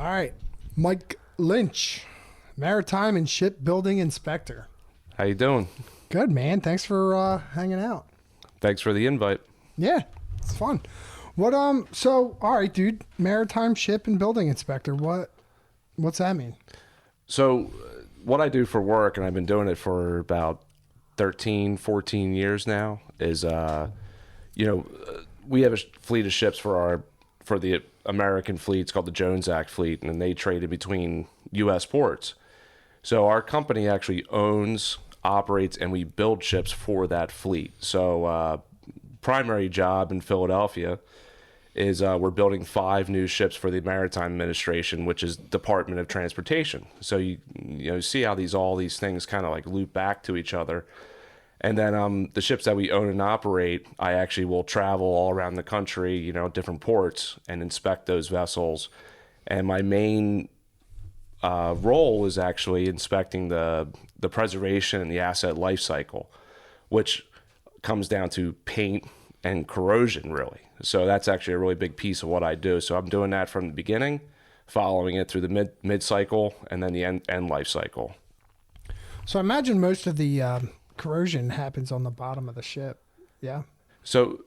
right. Mike Lynch, Maritime and Shipbuilding Inspector. How you doing? Good, man. Thanks for hanging out. Thanks for the invite. Yeah, it's fun. So, all right, dude, Maritime Ship and Building Inspector, what's that mean? So what I do for work, and I've been doing it for about 13, 14 years now, is, we have a fleet of ships for the American fleet. It's called the Jones Act fleet, and they trade in between U.S. ports. So our company actually owns, operates, and we build ships for that fleet. So primary job in Philadelphia is we're building 5 new ships for the Maritime Administration, which is Department of Transportation. So you see how all these things kind of like loop back to each other. And then the ships that we own and operate, I actually will travel all around the country, different ports, and inspect those vessels. And my main role is actually inspecting the preservation and the asset life cycle, which comes down to paint and corrosion, really. So that's actually a really big piece of what I do. So I'm doing that from the beginning, following it through the mid cycle, and then the end life cycle. So I imagine most of the corrosion happens on the bottom of the ship. Yeah. So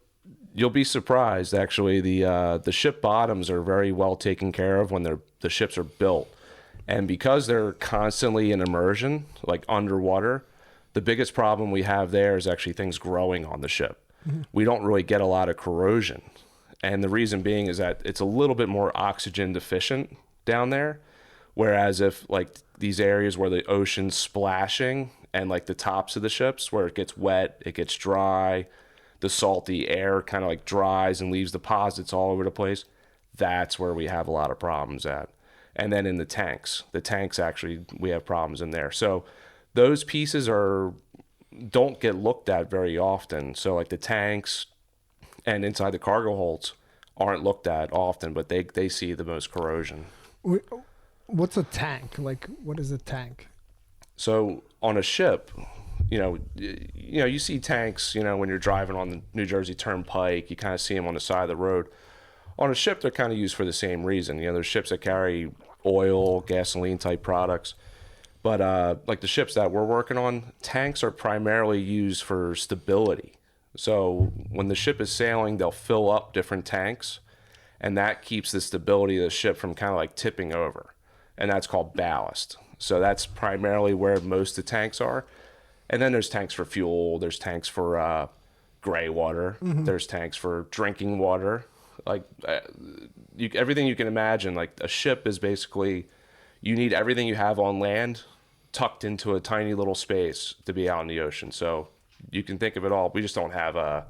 you'll be surprised, actually. The ship bottoms are very well taken care of when the ships are built. And because they're constantly in immersion, like underwater, the biggest problem we have there is actually things growing on the ship. Mm-hmm. We don't really get a lot of corrosion. And the reason being is that it's a little bit more oxygen deficient down there. Whereas if like these areas where the ocean's splashing and like the tops of the ships where it gets wet, it gets dry, the salty air kind of like dries and leaves deposits all over the place, that's where we have a lot of problems at. And then in the tanks actually, we have problems in there. So those pieces don't get looked at very often. So like the tanks and inside the cargo holds aren't looked at often, but they see the most corrosion. What's a tank? Like, what is a tank? So on a ship, you see tanks, when you're driving on the New Jersey Turnpike, you kind of see them on the side of the road. On a ship, they're kind of used for the same reason. There's ships that carry oil, gasoline type products. But like the ships that we're working on, tanks are primarily used for stability. So when the ship is sailing, they'll fill up different tanks, and that keeps the stability of the ship from kind of like tipping over. And that's called ballast. So that's primarily where most of the tanks are. And then there's tanks for fuel. There's tanks for gray water. Mm-hmm. There's tanks for drinking water. Like everything you can imagine. Like a ship is basically, you need everything you have on land tucked into a tiny little space to be out in the ocean. So you can think of it all. We just don't have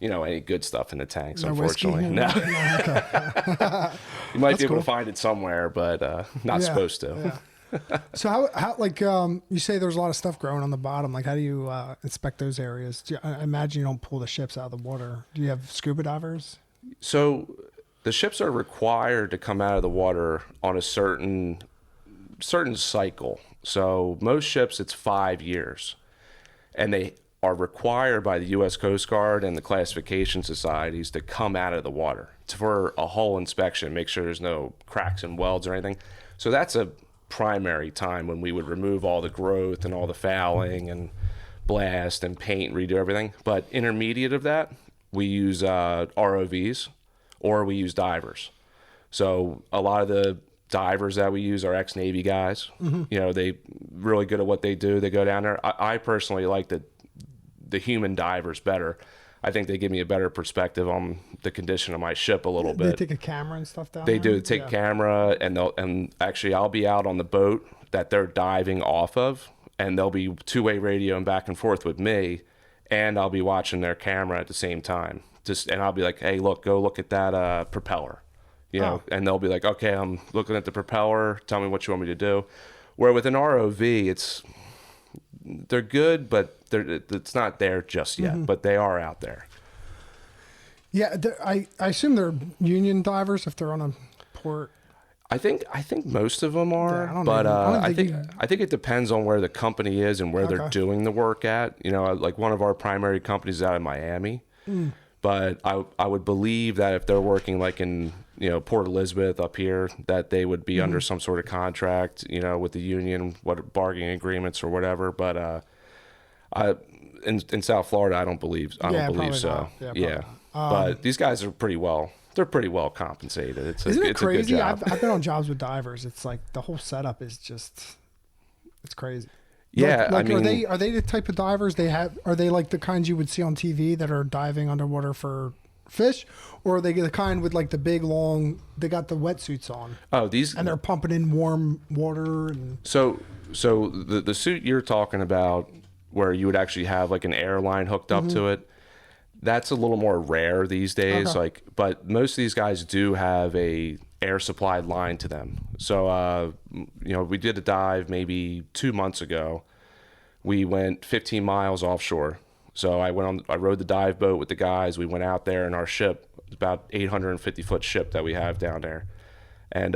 any good stuff in the tanks, unfortunately. No. Okay. You might be able to find it somewhere, but not supposed to. Yeah. So how like you say there's a lot of stuff growing on the bottom. Like how do you inspect those areas? I imagine you don't pull the ships out of the water. Do you have scuba divers? So the ships are required to come out of the water on a certain cycle. So most ships, it's 5 years. And they are required by the U.S. Coast Guard and the classification societies to come out of the water for a hull inspection, make sure there's no cracks and welds or anything. So that's a primary time when we would remove all the growth and all the fouling and blast and paint, redo everything. But intermediate of that, we use ROVs or we use divers. So a lot of the divers that we use are ex-Navy guys. Mm-hmm. They really good at what they do. They go down there. I personally like the human divers better. I think they give me a better perspective on the condition of my ship a little bit. They take a camera and stuff down there? They do take a camera, and actually I'll be out on the boat that they're diving off of, and they'll be two-way radioing back and forth with me, and I'll be watching their camera at the same time. And I'll be like, hey, go look at that propeller. And they'll be like, okay, I'm looking at the propeller. Tell me what you want me to do. Where with an ROV, they're good, but it's not there just yet. Mm-hmm. But they are out there. Yeah, I assume they're union divers if they're on a port. I think most of them are, I think it depends on where the company is and where they're doing the work at. Like one of our primary companies is out in Miami. Mm. But I would believe that if they're working like in Port Elizabeth up here, that they would be under some sort of contract, with the union, what bargaining agreements or whatever. But in South Florida, I don't believe so. Not. Yeah. But these guys are they're pretty well compensated. Isn't it crazy? A good job. I've been on jobs with divers. It's like the whole setup is just, it's crazy. Yeah, like are they the type of divers are they like the kinds you would see on TV that are diving underwater for fish, or are they the kind with like the big long, they got the wetsuits on? Oh, and they're pumping in warm water and so the suit you're talking about, where you would actually have like an airline hooked up to it, that's a little more rare these days. Okay. But most of these guys do have a air supplied line to them. So we did a dive maybe 2 months ago. We went 15 miles offshore. So I rode the dive boat with the guys. We went out there in our ship, about 850 foot ship that we have down there. And,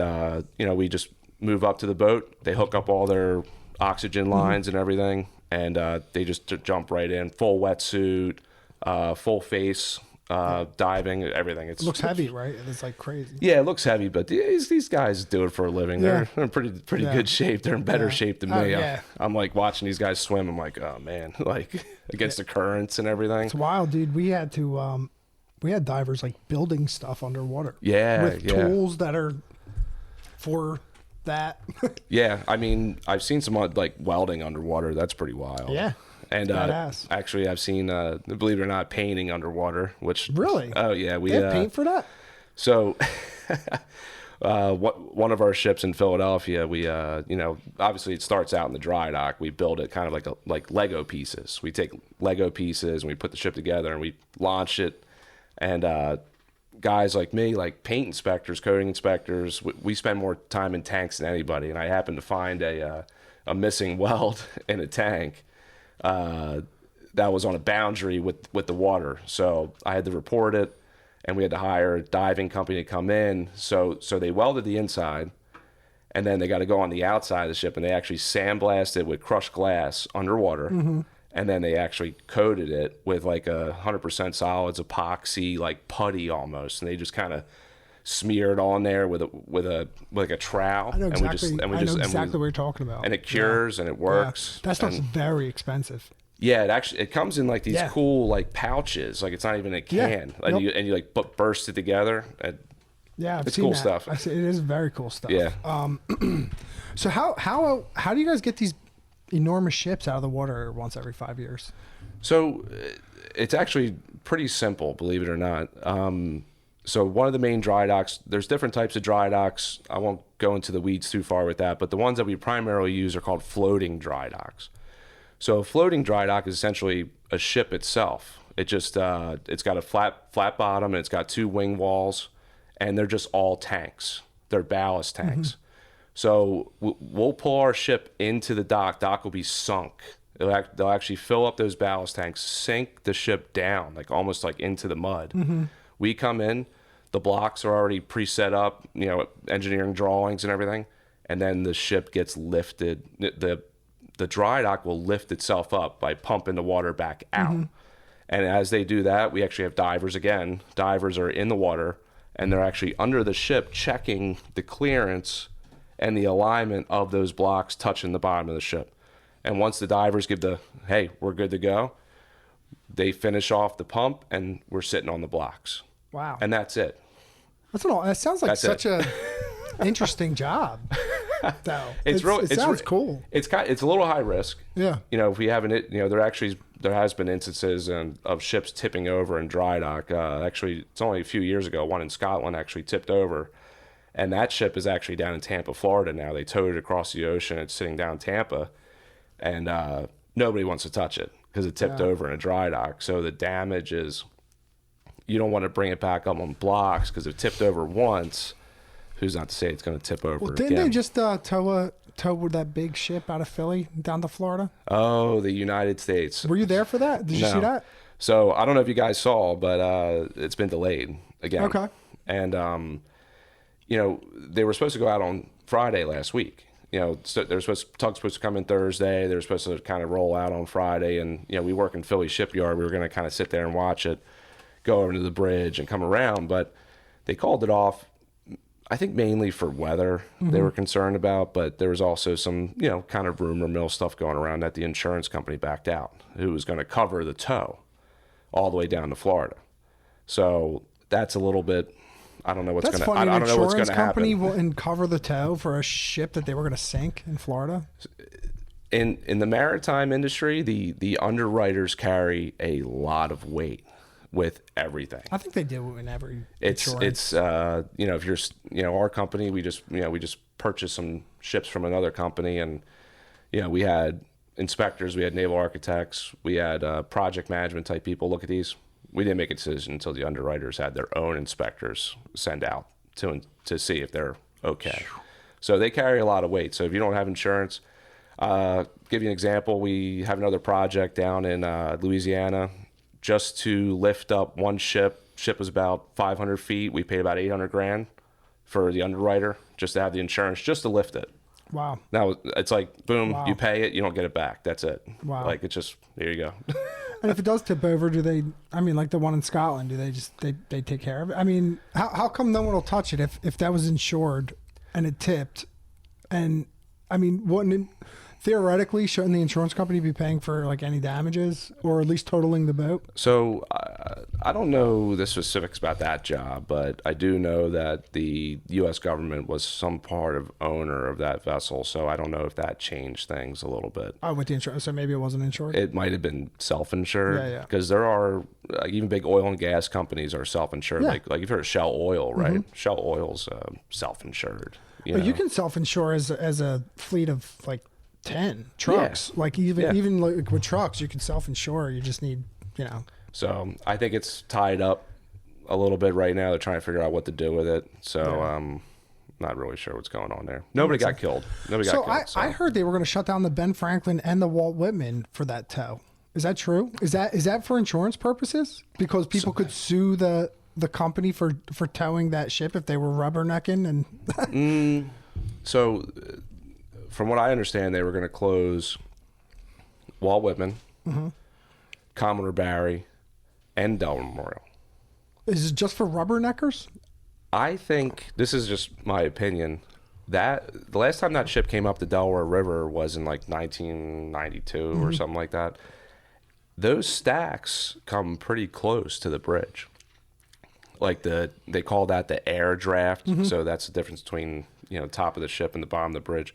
we just move up to the boat. They hook up all their oxygen lines and everything. And they just jump right in, full wetsuit, full face, diving, everything. It looks heavy, right? It's like crazy. Yeah, it looks heavy, but these guys do it for a living. They're in pretty good shape. They're in better shape than me. I'm like watching these guys swim. I'm like, oh man, like against the currents and everything. It's wild, dude. We had divers like building stuff underwater. Yeah, with tools that are for that. Yeah, I mean, I've seen some like welding underwater. That's pretty wild. Yeah. And actually, I've seen, believe it or not, painting underwater. Which really? Oh yeah, they have paint for that. So, one of our ships in Philadelphia, we obviously it starts out in the dry dock. We build it kind of like Lego pieces. We take Lego pieces and we put the ship together and we launch it. And guys like me, like paint inspectors, coating inspectors, we spend more time in tanks than anybody. And I happened to find a missing weld in a tank. That was on a boundary with the water. So I had to report it, and we had to hire a diving company to come in. So they welded the inside, and then they got to go on the outside of the ship, and they actually sandblasted it with crushed glass underwater. And then they actually coated it with like 100% solids, epoxy, like putty almost. And they just kind of smeared on there with a trowel. I know exactly. I know exactly what you're talking about. And it cures and it works. Yeah. That stuff's very expensive. Yeah, it comes in like these cool like pouches. Like it's not even a can. Yeah. And you like burst it together. It's cool that. stuff. It is very cool stuff. Yeah. So how do you guys get these enormous ships out of the water once every 5 years? So it's actually pretty simple, believe it or not. So one of the main dry docks, there's different types of dry docks. I won't go into the weeds too far with that, but the ones that we primarily use are called floating dry docks. So a floating dry dock is essentially a ship itself. It just it's got a flat bottom and it's got 2 wing walls, and they're just all tanks. They're ballast tanks. So we'll pull our ship into the dock. Dock will be sunk. They'll actually fill up those ballast tanks, sink the ship down, like almost like into the mud. We come in, the blocks are already pre-set up, engineering drawings and everything, and then the ship gets lifted. The dry dock will lift itself up by pumping the water back out. And as they do that, we actually have divers again. Divers are in the water, and they're actually under the ship checking the clearance and the alignment of those blocks touching the bottom of the ship. And once the divers give hey, we're good to go, they finish off the pump, and we're sitting on the blocks. Wow. And that's it. That sounds like such a interesting job. Though. It sounds cool. It's a little high risk. Yeah. If we haven't, there has been instances of ships tipping over in dry dock. Actually, it's only a few years ago, one in Scotland actually tipped over, and that ship is actually down in Tampa, Florida now. They towed it across the ocean. It's sitting down in Tampa, and nobody wants to touch it because it tipped over in a dry dock. So the damage is, you don't want to bring it back up on blocks because it tipped over once. Who's not to say it's going to tip over again? Didn't they just tow that big ship out of Philly down to Florida? Oh, the United States. Were you there for that? Did you see that? So I don't know if you guys saw, but it's been delayed again. Okay. And they were supposed to go out on Friday last week. Tug's supposed to come in Thursday. They were supposed to kind of roll out on Friday, and we work in Philly shipyard. We were going to kind of sit there and watch it, go over to the bridge and come around, but they called it off I think mainly for weather they were concerned about, but there was also some, kind of rumor mill stuff going around that the insurance company backed out, who was going to cover the tow all the way down to Florida. So that's a little bit, I don't know what's going to, I don't know what's going to happen. An insurance company wouldn't cover the tow for a ship that they were going to sink in Florida? In the maritime industry, the underwriters carry a lot of weight with everything. I think they do in every insurance. It's if you're, our company, we just purchased some ships from another company, and we had inspectors, we had naval architects, we had project management type people look at these. We didn't make a decision until the underwriters had their own inspectors send out to see if they're okay. So they carry a lot of weight. So if you don't have insurance, give you an example. We have another project down in Louisiana. Just to lift up one ship was about 500 feet. We paid about $800,000 for the underwriter just to have the insurance, just to lift it. Wow. Now it's like, boom, you pay it, you don't get it back. That's it. Wow. Like, it's just, there you go. And if it does tip over, like the one in Scotland, do they just, they take care of it? I mean, how come no one will touch it if that was insured and it tipped? And I mean, wouldn't it, theoretically, shouldn't the insurance company be paying for like any damages or at least totaling the boat? So I don't know the specifics about that job, but I do know that the U.S. government was some part of owner of that vessel. So I don't know if that changed things a little bit. Oh, with the insurance, so maybe it wasn't insured. It might have been self-insured. Yeah. Because there are even big oil and gas companies are self-insured. Yeah. Like you've heard of Shell Oil, right? Shell Oil's self-insured. You can self-insure as a fleet of like 10 trucks. Yeah. Like even like with trucks, you can self-insure. You just need, So I think it's tied up a little bit right now. They're trying to figure out what to do with it. So not really sure what's going on there. Nobody got killed. I heard they were going to shut down the Ben Franklin and the Walt Whitman for that tow. Is that true? Is that for insurance purposes? Because people could sue the company for towing that ship if they were rubbernecking and. So. From what I understand, they were going to close Walt Whitman, Commodore Barry, and Delaware Memorial. Is it just for rubberneckers? I think, this is just my opinion, that the last time that ship came up the Delaware River was in like 1992 or something like that. Those stacks come pretty close to the bridge. Like they call that the air draft. So that's the difference between top of the ship and the bottom of the bridge.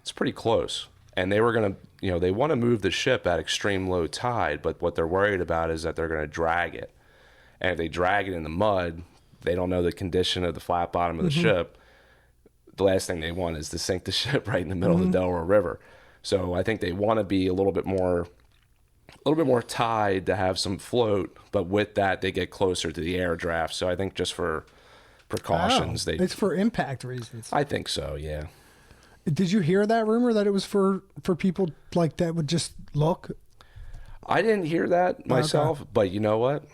It's pretty close. And they were going to, they want to move the ship at extreme low tide, but what they're worried about is that they're going to drag it. And if they drag it in the mud, they don't know the condition of the flat bottom of the ship. The last thing they want is to sink the ship right in the middle of the Delaware River. So I think they want to be a little bit more tide to have some float, but with that they get closer to the air draft. So I think just for precautions, it's for impact reasons. I think so, yeah. Did you hear that rumor that it was for people like that would just look? I didn't hear that myself, but you know what?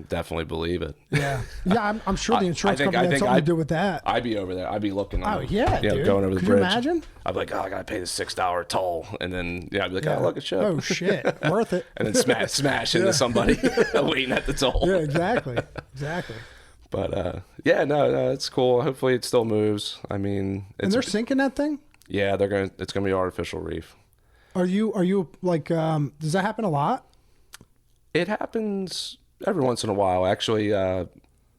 Definitely believe it. Yeah. I'm sure the insurance company had something to do with that. I'd be over there. I'd be looking. Dude. Going over the Could bridge. You imagine? I'd be like, I gotta pay the $6 toll, and then I'd be like, oh, look at ship. Oh shit, worth it. And then smash into somebody waiting at the toll. Yeah, exactly. But no, it's cool. Hopefully it still moves. I mean, and they're sinking that thing. Yeah, it's gonna be artificial reef. Are you like? Does that happen a lot? It happens every once in a while. Actually, not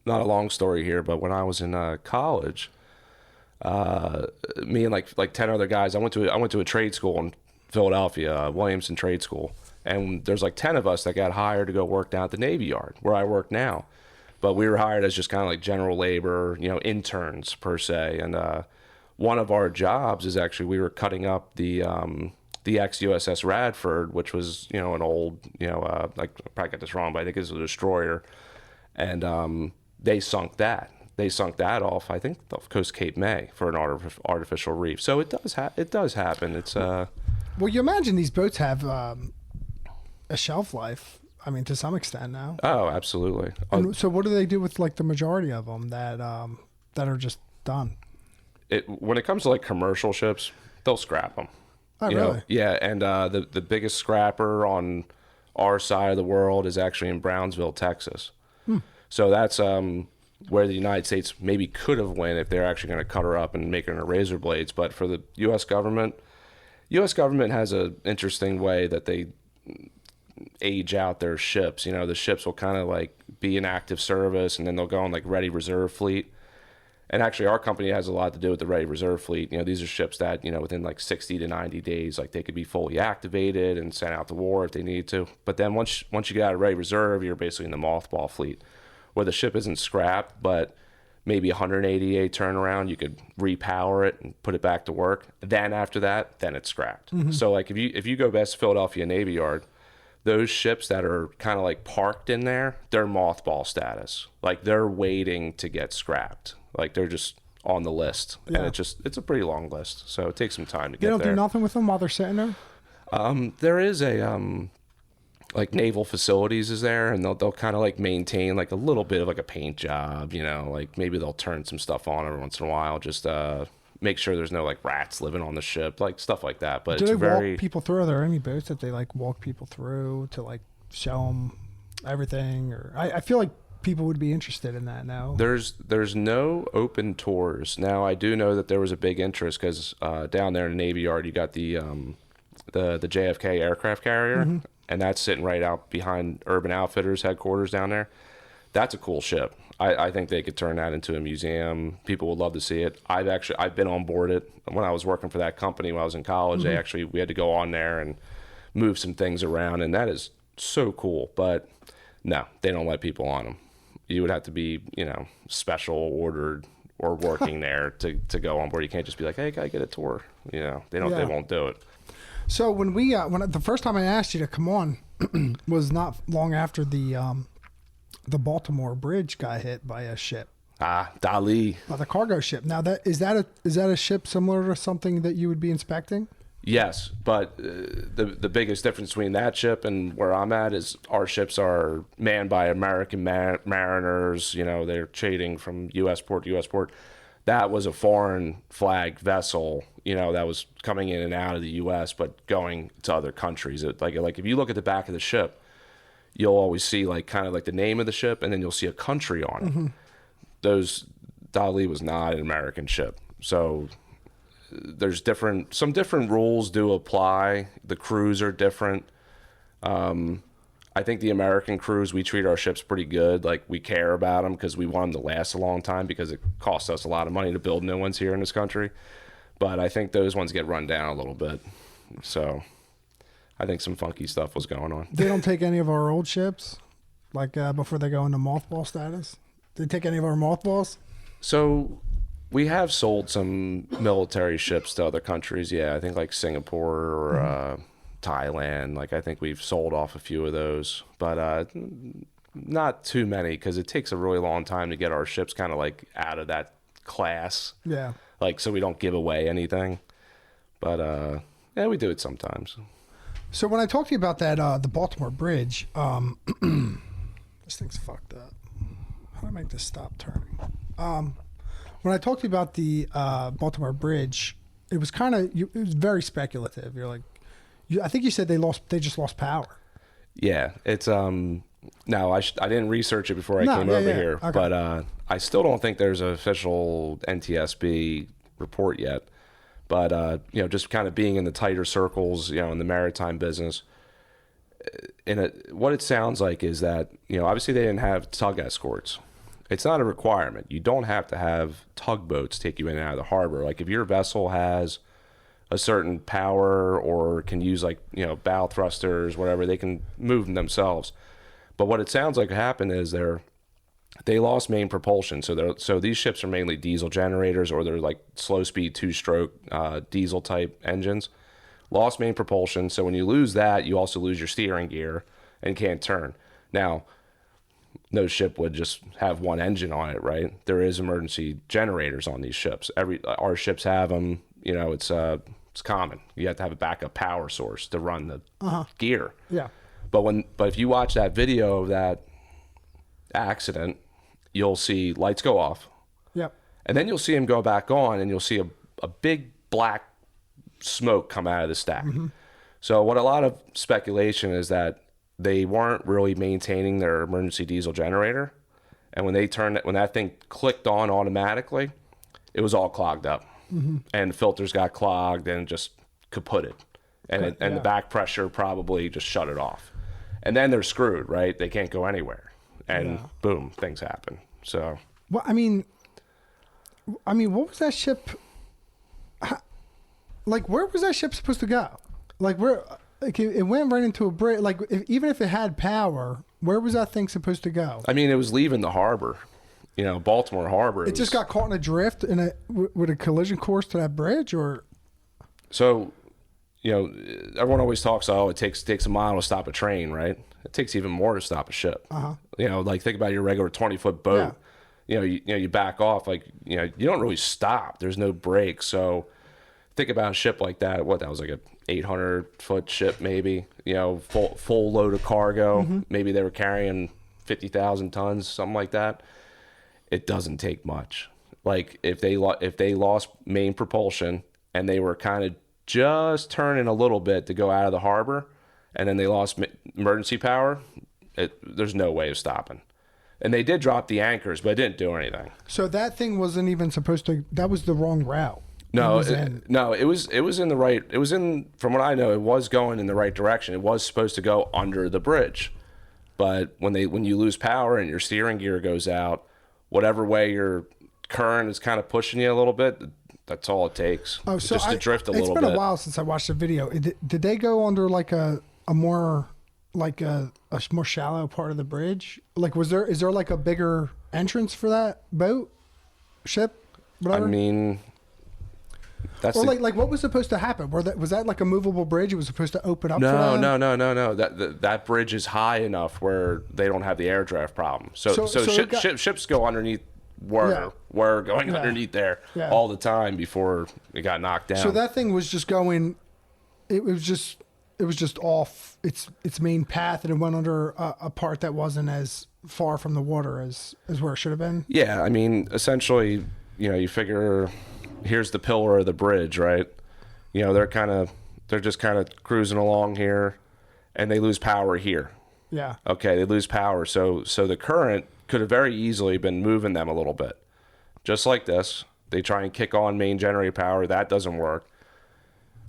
a long story here, but when I was in college, me and like 10 other guys, I went to a trade school in Philadelphia, Williamson Trade School, and there's like 10 of us that got hired to go work down at the Navy Yard where I work now. But we were hired as just kind of like general labor, interns per se. And one of our jobs is actually we were cutting up the ex-USS Radford, which was, an old, like I probably got this wrong, but I think it was a destroyer. And they sunk that. They sunk that off, I think, off Coast Cape May for an artificial reef. So it does happen. It's Well, you imagine these boats have a shelf life. I mean, to some extent now. Oh, absolutely. And so what do they do with like the majority of them that are just done? When it comes to like commercial ships, they'll scrap them. Oh, really? Yeah, and the biggest scrapper on our side of the world is actually in Brownsville, Texas. So that's where the United States maybe could have won if they're actually going to cut her up and make her into razor blades. But for the U.S. government has an interesting way that they age out their ships. You know, the ships will kind of like be in active service, and then they'll go on like ready reserve fleet. And actually, our company has a lot to do with the ready reserve fleet. You know, these are ships that, you know, within like 60 to 90 days, like they could be fully activated and sent out to war if they need to. But then once you get out of ready reserve, you're basically in the mothball fleet, where the ship isn't scrapped, but maybe 180-day turnaround, you could repower it and put it back to work. Then after that, then it's scrapped. Mm-hmm. So like if you go past Philadelphia Navy Yard, those ships that are kind of like parked in there, they're mothball status. Like they're waiting to get scrapped. Like they're just on the list. Yeah. And it's a pretty long list. So it takes some time to get there. They don't do nothing with them while they're sitting there? There is a like naval facilities is there, and they'll kind of like maintain like a little bit of like a paint job, you know, like maybe they'll turn some stuff on every once in a while, just make sure there's no like rats living on the ship, like stuff like that. But do they walk people through? Are there any boats that they like walk people through to like show them everything? Or I feel like people would be interested in that now. There's no open tours. Now I do know that there was a big interest because down there in the Navy Yard you got the JFK aircraft carrier, mm-hmm. and that's sitting right out behind Urban Outfitters headquarters down there. That's a cool ship. I think they could turn that into a museum. People would love to see it. I've been on board it when I was working for that company when I was in college. Mm-hmm. We had to go on there and move some things around, and that is so cool. But no, they don't let people on them. You would have to be, you know, special ordered or working there to go on board. You can't just be like, hey, can I get a tour? You know, they won't do it. So when the first time I asked you to come on was not long after the Baltimore Bridge got hit by a ship. Dali. The cargo ship. Now is that a ship similar to something that you would be inspecting? Yes, but the biggest difference between that ship and where I'm at is our ships are manned by American mariners. You know, they're trading from U.S. port to U.S. port. That was a foreign flag vessel, you know, that was coming in and out of the U.S. but going to other countries. Like if you look at the back of the ship, you'll always see like kind of like the name of the ship, and then you'll see a country on it. Mm-hmm. Dali was not an American ship, so there's some different rules do apply. The crews are different. I think the American crews, we treat our ships pretty good. Like we care about them because we want them to last a long time because it costs us a lot of money to build new ones here in this country. But I think those ones get run down a little bit. So I think some funky stuff was going on. They don't take any of our old ships, like before they go into mothball status? They take any of our mothballs? So we have sold some military ships to other countries. Yeah, I think like Singapore or Thailand. Like I think we've sold off a few of those, but not too many because it takes a really long time to get our ships kind of like out of that class. Yeah. Like so we don't give away anything. But yeah, we do it sometimes. So when I talked to you about that, the Baltimore Bridge, this thing's fucked up. How do I make this stop turning? When I talked to you about the Baltimore Bridge, it was it was very speculative. You're like, I think you said they just lost power. Yeah, it's no, I didn't research it before I came over here, okay. But I still don't think there's an official NTSB report yet. But you know, just kind of being in the tighter circles, you know, in the maritime business, what it sounds like is that, you know, obviously they didn't have tug escorts. It's not a requirement. You don't have to have tugboats take you in and out of the harbor. Like if your vessel has a certain power or can use like, you know, bow thrusters, whatever, they can move them themselves. But what it sounds like happened is they lost main propulsion. So these ships are mainly diesel generators, or they're like slow speed 2-stroke diesel type engines. Lost main propulsion. So when you lose that, you also lose your steering gear and can't turn. Now, no ship would just have one engine on it, right? There is emergency generators on these ships. Our ships have them. You know, it's common. You have to have a backup power source to run the gear. Yeah. But if you watch that video of that accident, you'll see lights go off. Yep. And then you'll see them go back on, and you'll see a big black smoke come out of the stack. Mm-hmm. So what a lot of speculation is that they weren't really maintaining their emergency diesel generator, And when that thing clicked on automatically, it was all clogged up, and filters got clogged and just kaputted, and the back pressure probably just shut it off, and then they're screwed, right? They can't go anywhere, and boom, things happen. So, well, I mean, what was that ship? Like, where was that ship supposed to go? Like, where? Like, it went right into a bridge. Like, even if it had power, where was that thing supposed to go? I mean, it was leaving the harbor. Baltimore Harbor. It just got caught in a drift with a collision course to that bridge, or so. Everyone always talks. Oh, it takes a mile to stop a train, right? It takes even more to stop a ship. Like think about your regular 20-foot boat. Yeah. You back off. Like you don't really stop. There's no brakes. So think about a ship like that. That was like a 800-foot ship, maybe. Full load of cargo. Maybe they were carrying 50,000 tons, something like that. It doesn't take much. Like if they lost main propulsion and they were kind of just turning a little bit to go out of the harbor, and then they lost emergency power, there's no way of stopping. And they did drop the anchors, but it didn't do anything. So that thing wasn't even supposed to. That was the wrong route. No, it was in the right. It was in, from what I know, it was going in the right direction. It was supposed to go under the bridge, but when you lose power and your steering gear goes out, whatever way your current is kind of pushing you a little bit, that's all it takes. Oh, so just to drift a little bit. It's been a while since I watched the video. Did they go under like a more shallow part of the bridge? Like, is there like a bigger entrance for that boat, ship, whatever? I mean, that's like what was supposed to happen? Was that like a movable bridge? It was supposed to open up. No. That bridge is high enough where they don't have the air draft problem. So ships go underneath. Were going underneath there all the time before it got knocked down. So that thing was just going. It was just off its main path, and it went under a part that wasn't as far from the water as where it should have been. Yeah, I mean, essentially, you figure here's the pillar of the bridge, right? They're just kind of cruising along here, and they lose power here. Yeah. Okay, they lose power, so the current could have very easily been moving them a little bit. Just like this, they try and kick on main generator power. That doesn't work.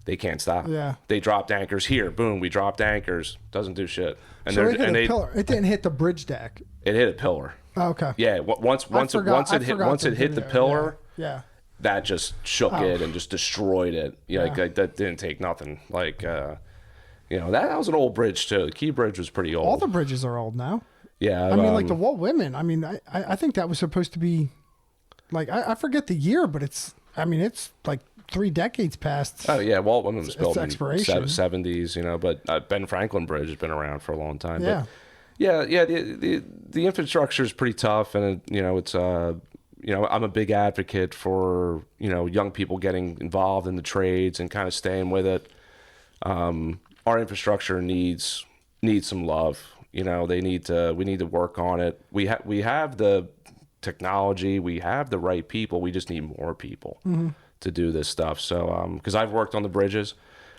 They can't stop. Yeah. They dropped anchors here. Boom, we dropped anchors. Doesn't do shit. And so it hit a pillar. It didn't hit the bridge deck. It hit a pillar. Oh, okay. Yeah. Once it hit the pillar. Yeah. That just shook it and just destroyed it. Like that didn't take nothing. Like that was an old bridge too. The Key Bridge was pretty old. All the bridges are old now. Yeah. I mean, like the Walt Whitman. I mean, I think that was supposed to be, like, I forget the year, but it's like 3 decades past. Oh yeah, Walt Whitman was built in the '70s, but Ben Franklin Bridge has been around for a long time. Yeah. But the infrastructure is pretty tough, and it's I'm a big advocate for young people getting involved in the trades and kind of staying with it. Our infrastructure needs some love. We need to work on it. We have the technology, we have the right people. We just need more people to do this stuff. So, because I've worked on the bridges,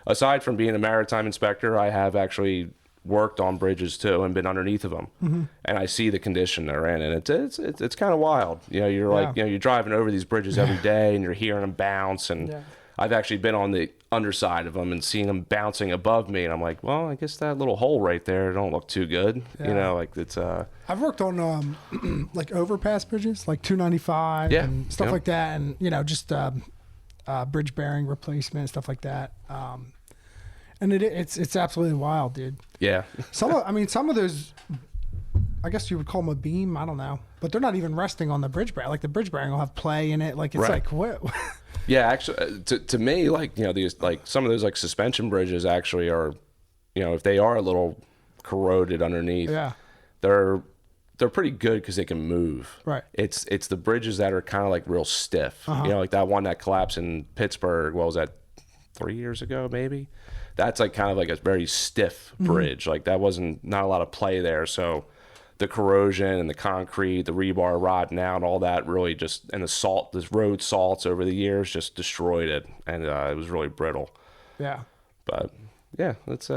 aside from being a maritime inspector, I have actually worked on bridges too and been underneath of them, and I see the condition they're in, and it's kind of wild. You're driving over these bridges every day, and you're hearing them bounce, and I've actually been on the underside of them and seeing them bouncing above me, and I'm like, well, I guess that little hole right there don't look too good. It's I've worked on like overpass bridges, like 295 and stuff like that, and just bridge bearing replacement, stuff like that. And it's absolutely wild, dude. Yeah. Some of those, I guess you would call them a beam. I don't know, but they're not even resting on the bridge bearing. Like the bridge bearing will have play in it. Like it's like what? Yeah, actually, to me, these some of those suspension bridges actually are, if they are a little corroded underneath, they're pretty good because they can move. Right. It's the bridges that are kind of real stiff. Like that one that collapsed in Pittsburgh. What was that? 3 years ago, maybe. That's kind of a very stiff bridge. Like that wasn't not a lot of play there. So the corrosion and the concrete, the rebar rotting out, all that really just, and the road salts over the years just destroyed it, and it was really brittle. Yeah. But yeah, it's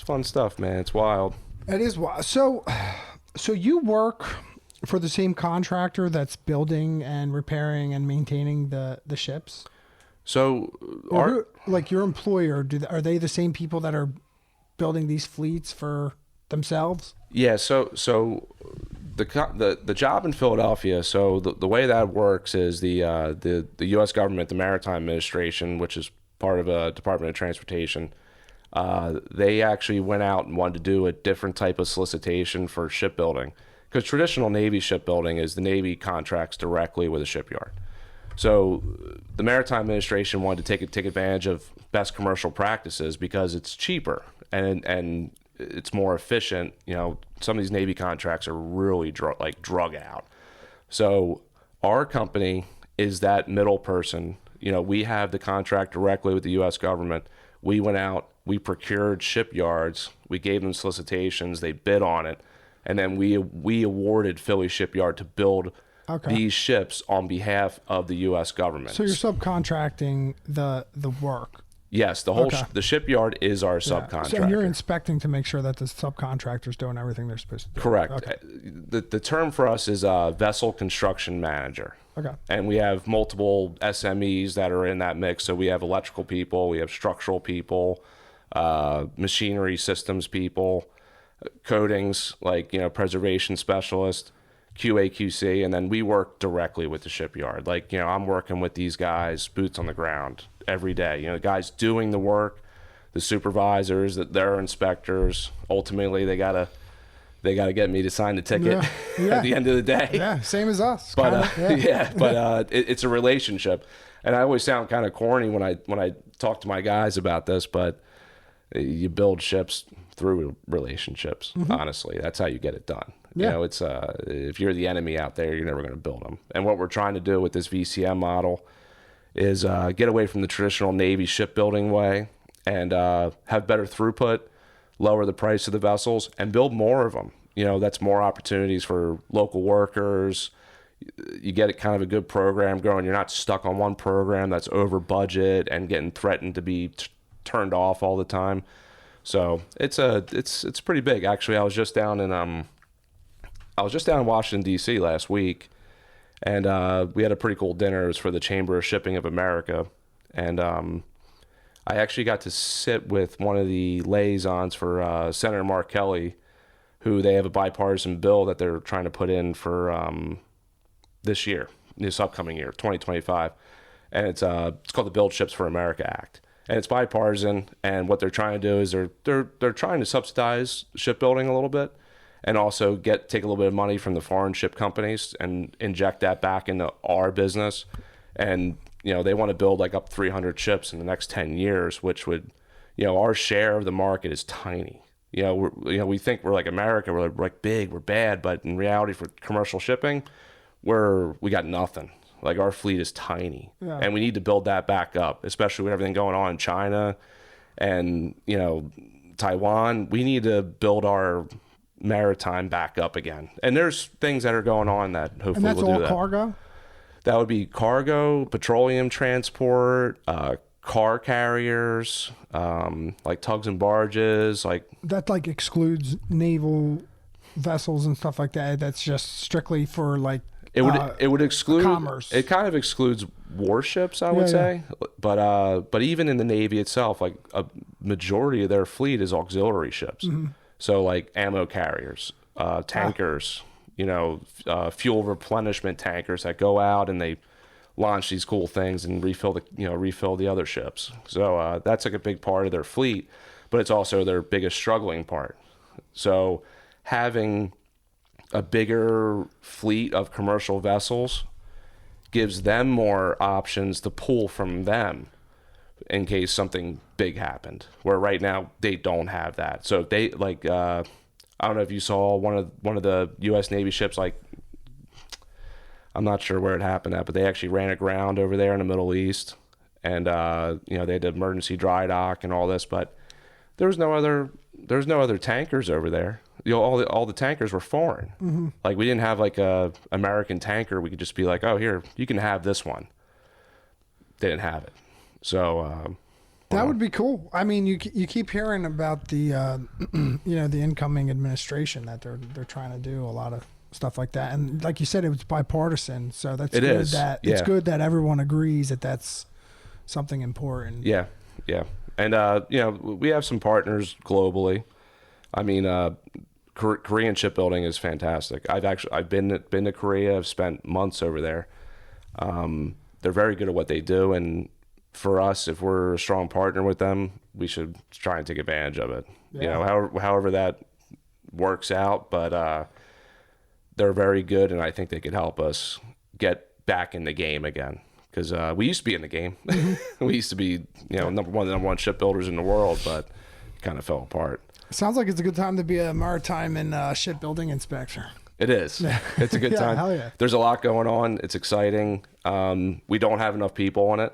fun stuff, man. It's wild. It is wild. So So you work for the same contractor that's building and repairing and maintaining the ships? So Or like your employer, are they the same people that are building these fleets for themselves? yeah, so the job in Philadelphia. So the way that works is the U.S. government, the Maritime Administration, which is part of a Department of Transportation, they actually went out and wanted to do a different type of solicitation for shipbuilding, because traditional Navy shipbuilding is the Navy contracts directly with a shipyard. So the Maritime Administration wanted to take advantage of best commercial practices because it's cheaper and it's more efficient. You know, some of these Navy contracts are really drug out. So our company is that middle person. You know, we have the contract directly with the U.S. government. We went out, we procured shipyards, we gave them solicitations, they bid on it, and then we awarded Philly Shipyard to build these ships on behalf of the U.S. government. So you're subcontracting the work. Yes, the shipyard is our subcontractor. So you're inspecting to make sure that the subcontractor's doing everything they're supposed to do. Correct. Okay. The term for us is vessel construction manager. Okay. And we have multiple SMEs that are in that mix. So we have electrical people, we have structural people, machinery systems people, coatings, like, you know, preservation specialist, QA, QC, and then we work directly with the shipyard. Like, you know, I'm working with these guys, boots on the ground every day. You know, the guys doing the work, the supervisors, their inspectors. Ultimately, they gotta get me to sign the ticket at the end of the day. Yeah, same as us. But it's a relationship, and I always sound kind of corny when I talk to my guys about this, but you build ships through relationships. Honestly, that's how you get it done. You know, it's if you're the enemy out there, you're never going to build them. And what we're trying to do with this VCM model is get away from the traditional Navy shipbuilding way and have better throughput, lower the price of the vessels, and build more of them. You know, that's more opportunities for local workers. You get kind of a good program going. You're not stuck on one program that's over budget and getting threatened to be turned off all the time. So it's pretty big. Actually, I was just down in Washington, D.C. last week, and we had a pretty cool dinner. It was for the Chamber of Shipping of America, and I actually got to sit with one of the liaisons for Senator Mark Kelly, who they have a bipartisan bill that they're trying to put in for this upcoming year, 2025, and it's called the Build Ships for America Act. And it's bipartisan, and what they're trying to do is they're trying to subsidize shipbuilding a little bit, and also take a little bit of money from the foreign ship companies and inject that back into our business. And, you know, they want to build like up 300 ships in the next 10 years, which would, you know, our share of the market is tiny. You know, we think we're like America, we're like big, we're bad, but in reality for commercial shipping, we got nothing. Like, our fleet is tiny, and we need to build that back up, especially with everything going on in China and, you know, Taiwan. We need to build our maritime back up again. And there's things that are going on that hopefully will do that. And that's all cargo? That would be cargo, petroleum transport, car carriers, like tugs and barges. Like, that like excludes naval vessels and stuff like that. That's just strictly for like it would exclude commerce. It kind of excludes warships, I would say. But even in the Navy itself, like a majority of their fleet is auxiliary ships. So like ammo carriers, tankers, you know, fuel replenishment tankers that go out and they launch these cool things and refill the other ships. So that's like a big part of their fleet, but it's also their biggest struggling part. So having a bigger fleet of commercial vessels gives them more options to pull from them in case something big happened, where right now they don't have that. So if they like, I don't know if you saw one of the U.S. Navy ships, like, I'm not sure where it happened at, but they actually ran aground over there in the Middle East, and you know, they had emergency dry dock and all this, but there was no other tankers over there. You know, all the tankers were foreign. Like, we didn't have like a American tanker. We could just be like, oh, here, you can have this one. They didn't have it. So That would be cool. I mean, you keep hearing about the the incoming administration that they're trying to do a lot of stuff like that, and like you said, it was bipartisan, so that's good. It's good that everyone agrees that that's something important. Yeah, yeah, and we have some partners globally. I mean, Korean shipbuilding is fantastic. I've been to Korea. I've spent months over there. They're very good at what they do, and for us, if we're a strong partner with them, we should try and take advantage of it. Yeah. However that works out, but they're very good, and I think they could help us get back in the game again. Because we used to be in the game. We used to be, number one shipbuilders in the world, but kind of fell apart. Sounds like it's a good time to be a maritime and shipbuilding inspector. It is. It's a good time. Hell yeah. There's a lot going on. It's exciting. We don't have enough people on it.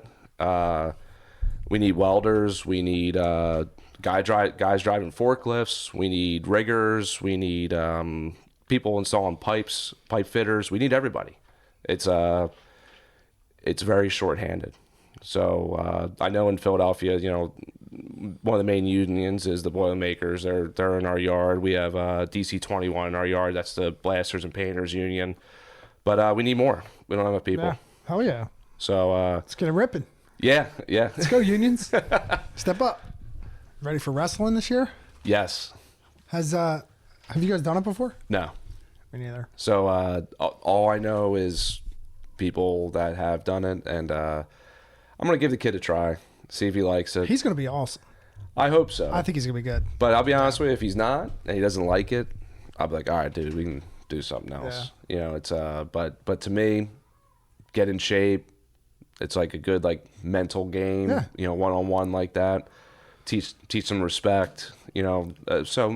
We need welders. We need guys driving forklifts. We need riggers. We need people installing pipes, pipe fitters. We need everybody. It's very shorthanded. So I know in Philadelphia, one of the main unions is the Boilermakers. They're in our yard. We have DC-21 in our yard. That's the Blasters and Painters Union. But we need more. We don't have enough people. Yeah. Hell yeah. So let's get it ripping. Yeah. Let's go, unions. Step up. Ready for wrestling this year? Yes. Have you guys done it before? No. Me neither. So all I know is people that have done it, and I'm gonna give the kid a try, see if he likes it. He's gonna be awesome. I hope so. I think he's gonna be good. But I'll be honest with you, if he's not and he doesn't like it, I'll be like, all right, dude, we can do something else. It's but to me, get in shape. It's like a good mental game. Yeah. One-on-one like that. Teach some respect. That's Well,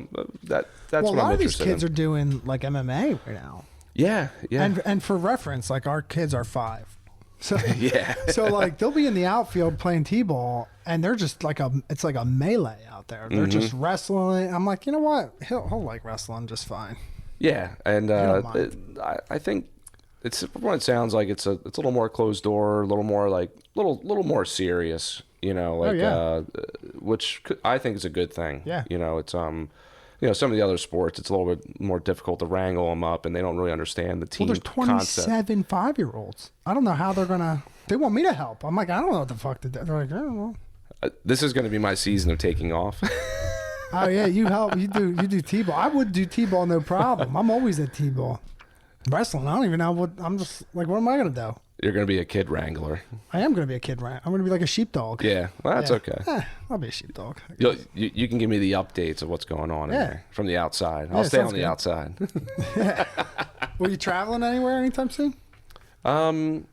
what a I'm lot of these interested kids in. are doing MMA right now. Yeah. And for reference, our kids are 5. So Yeah. so they'll be in the outfield playing t-ball, and they're just it's like a melee out there. They're just wrestling. I'm like, you know what? He'll like wrestling just fine. Yeah, and don't mind. I think it's what it sounds like. It's a little more closed door, a little more little more serious. Which I think is a good thing. Yeah. It's some of the other sports, it's a little bit more difficult to wrangle them up, and they don't really understand the team Well, there's 27 concept. 5-year-olds. I don't know how they're gonna. They want me to help. I'm like, I don't know what the fuck to do. They're like, I don't know. This is going to be my season of taking off. Oh yeah, you help. You do t-ball. I would do t-ball no problem. I'm always at t-ball. Wrestling, I don't even know what. I'm just like, what am I gonna do? You're going to be a kid wrangler. I am gonna be a kid, right? I'm gonna be like a sheepdog. Yeah, well, that's okay. I'll be a sheepdog. You can give me the updates of what's going on in there from the outside. I'll stay on the outside. Yeah. Were you traveling anywhere anytime soon? No,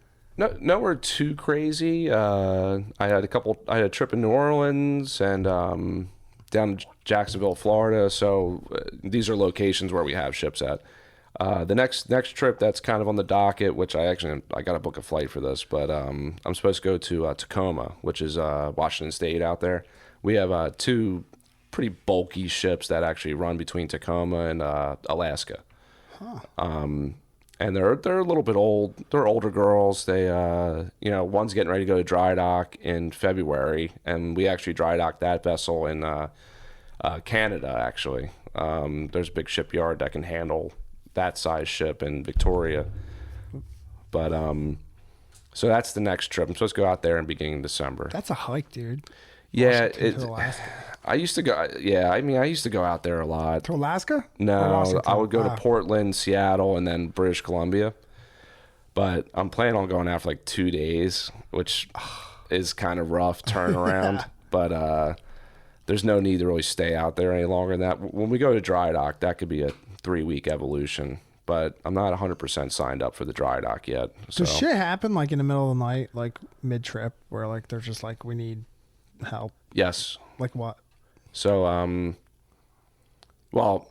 nowhere too crazy. I had a trip in New Orleans and down to Jacksonville, Florida. So these are locations where we have ships at. The next trip that's kind of on the docket, which I got to book a flight for this, but I'm supposed to go to Tacoma, which is Washington State out there. We have 2 pretty bulky ships that actually run between Tacoma and Alaska. And they're a little bit old. They're older girls. They one's getting ready to go to dry dock in February, and we actually dry docked that vessel in Canada. Actually, there's a big shipyard that can handle that size ship in Victoria. But so that's the next trip. I'm supposed to go out there in beginning of December. That's a hike, dude. Yeah, Washington to Alaska. I used to go. Yeah, I used to go out there a lot. To Alaska? Or No, Washington? I would go to Portland, Seattle, and then British Columbia. But I'm planning on going out for 2 days, which is kind of rough turnaround. Yeah. But there's no need to really stay out there any longer than that. When we go to dry dock, that could be a 3-week evolution. But I'm not 100% signed up for the dry dock yet. So. Does shit happen in the middle of the night, mid-trip, where they're just we need help? Yes. Like what? So, well,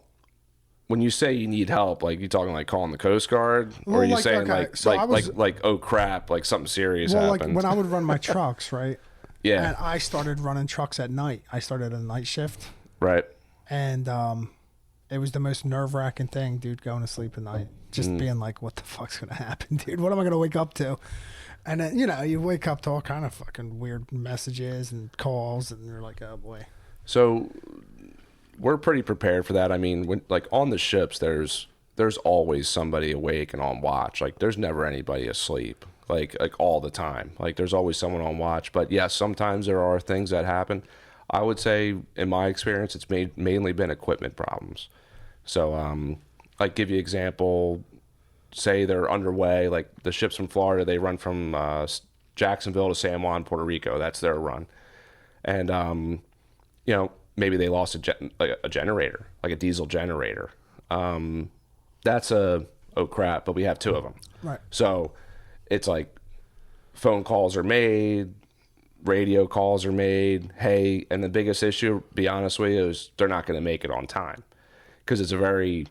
when you say you need help, you talking calling the Coast Guard, or are you saying oh crap, something serious happened? When I would run my trucks, right? Yeah. And I started running trucks at night. I started a night shift. Right. And it was the most nerve-wracking thing, dude, going to sleep at night. Just being like, what the fuck's going to happen, dude? What am I going to wake up to? And then, you know, you wake up to all kind of fucking weird messages and calls, and you're like, oh boy. So we're pretty prepared for that. I mean, when, like on the ships, there's always somebody awake and on watch. Like there's never anybody asleep, like all the time. Like there's always someone on watch. But yes, sometimes there are things that happen. I would say, in my experience, it's mainly been equipment problems. So, like, give you an example. Say they're underway, like the ships from Florida, they run from Jacksonville to San Juan, Puerto Rico. That's their run. And, you know, maybe they lost a generator, like a diesel generator. That's oh crap, but we have two of them. Right. So it's like phone calls are made, radio calls are made. Hey, and the biggest issue, be honest with you, is they're not going to make it on time because it's a very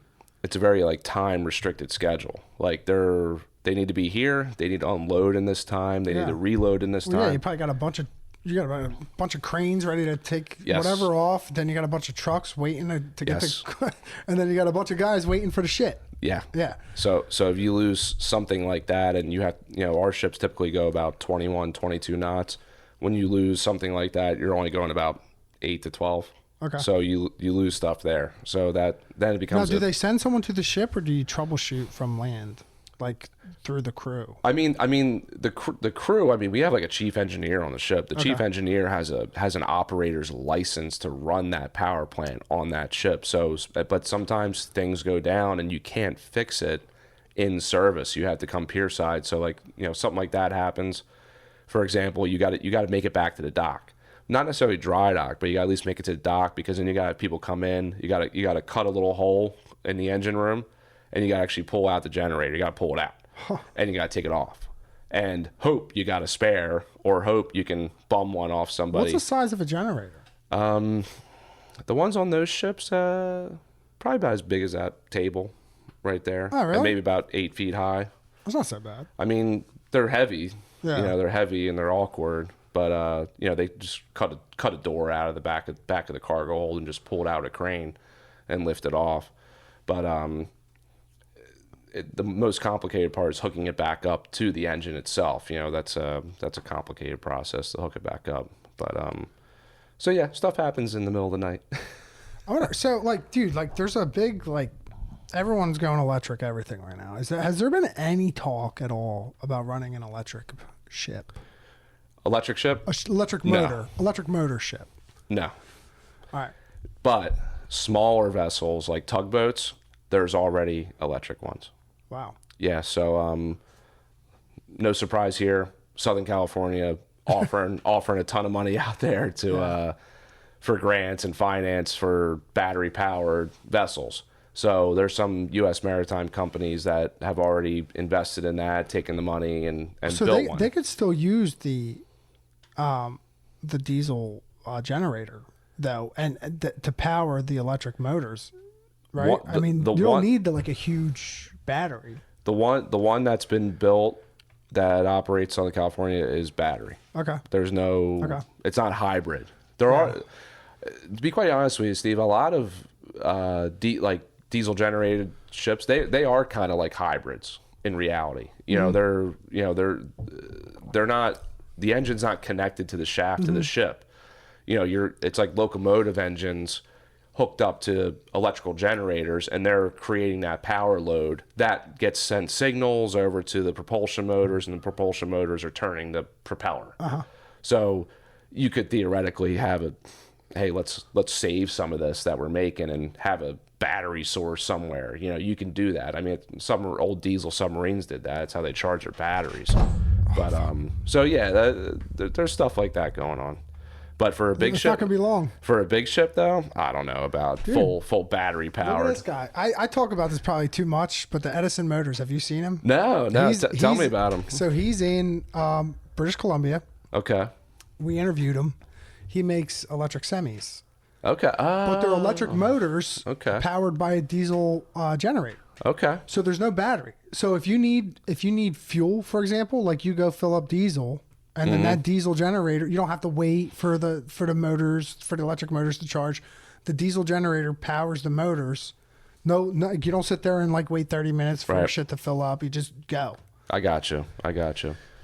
like time restricted schedule. Like they need to be here. They need to unload in this time. They need to reload in this time. Yeah, you probably got a bunch of cranes ready to take whatever off. Then you got a bunch of trucks waiting to get and then you got a bunch of guys waiting for the shit. Yeah. Yeah. So if you lose something like that, and you have, you know, our ships typically go about 21, 22 knots. When you lose something like that, you're only going about 8 to 12. Okay. So you lose stuff there. So then it becomes. Now, do they send someone to the ship, or do you troubleshoot from land, like through the crew? I mean the crew. I mean, we have like a chief engineer on the ship. The chief engineer has an operator's license to run that power plant on that ship. So, but sometimes things go down and you can't fix it in service. You have to come pierside. So, like, you know, something like that happens. For example, you got to make it back to the dock. Not necessarily dry dock, but you got to at least make it to the dock, because then you got to have people come in. You got to cut a little hole in the engine room, and you got to actually pull out the generator. You got to pull it out, and you got to take it off, and hope you got a spare, or hope you can bum one off somebody. What's the size of a generator? The ones on those ships, probably about as big as that table right there. Oh, really? And maybe about 8 feet high. That's not so bad. I mean, they're heavy. Yeah. You know, they're heavy and they're awkward. But you know, they just cut a door out of the back of the cargo hold and just pull it out a crane and lift it off. But the most complicated part is hooking it back up to the engine itself. You know, that's a complicated process to hook it back up. But so yeah, stuff happens in the middle of the night. I wonder, so like, dude, like, there's a big, like, everyone's going electric everything right now. Has there been any talk at all about running an electric ship? Electric ship? Electric motor ship. No. All right. But smaller vessels like tugboats, there's already electric ones. Wow. Yeah. So no surprise here. Southern California offering a ton of money out there to for grants and finance for battery powered vessels. So there's some U.S. maritime companies that have already invested in that, taken the money and built one. They could still use the diesel generator though, and to power the electric motors, right? I mean, you don't need a huge battery. The one that's been built that operates Southern California is battery. Okay. There's no. Okay. It's not hybrid. There are, to be quite honest with you, Steve, a lot of diesel generated ships, they are kind of like hybrids in reality. You know, they're not, the engine's not connected to the shaft of the ship. You know, it's like locomotive engines hooked up to electrical generators, and they're creating that power load that gets sent signals over to the propulsion motors, and the propulsion motors are turning the propeller. So you could theoretically have hey, let's save some of this that we're making and have a battery source somewhere. You know, you can do that. I mean, some old diesel submarines did that. That's how they charge their batteries. But so yeah, there's stuff like that going on. But for a big ship, it's not gonna be long. For a big ship, though, I don't know about full battery powered. Look at this guy. I talk about this probably too much, but the Edison Motors. Have you seen him? No. Tell me about him. So he's in British Columbia. Okay. We interviewed him. He makes electric semis. Okay. But they're electric motors. Okay. Powered by a diesel generator. Okay. So there's no battery. So if you need fuel, for example, like you go fill up diesel. And then that diesel generator, you don't have to wait for the motors, for the electric motors to charge. The diesel generator powers the motors. No, you don't sit there and wait 30 minutes for shit to fill up. You just go. I got you.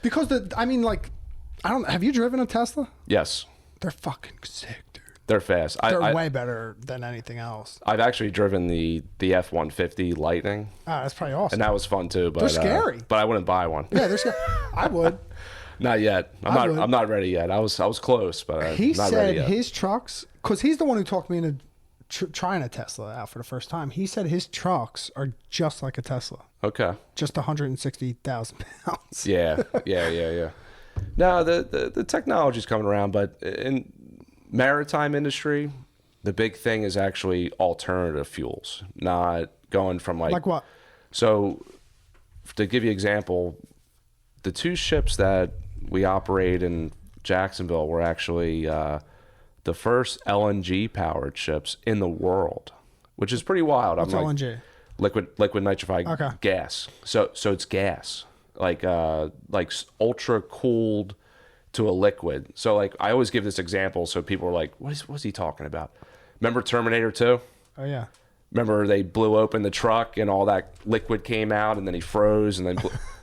Because I don't. Have you driven a Tesla? Yes. They're fucking sick, dude. They're fast. They're way better than anything else. I've actually driven the F-150 Lightning. Ah, that's probably awesome. And that was fun too. But they're scary. But I wouldn't buy one. Yeah, they're scary. I would. Not yet. I'm not ready yet. I was close, but he not said ready yet. his trucks, because he's the one who talked me into trying a Tesla out for the first time. He said his trucks are just like a Tesla. Okay. Just 160,000 pounds. Yeah. No, the technology's coming around, but in maritime industry, the big thing is actually alternative fuels, not going from Like what? So, to give you an example, the 2 ships that we operate in Jacksonville were actually the first LNG powered ships in the world, which is pretty wild. What's LNG? Liquid nitrified gas. So it's gas, like ultra cooled to a liquid. So like I always give this example, so people are like, what's he talking about? Remember Terminator 2? Oh yeah. Remember they blew open the truck and all that liquid came out and then he froze and then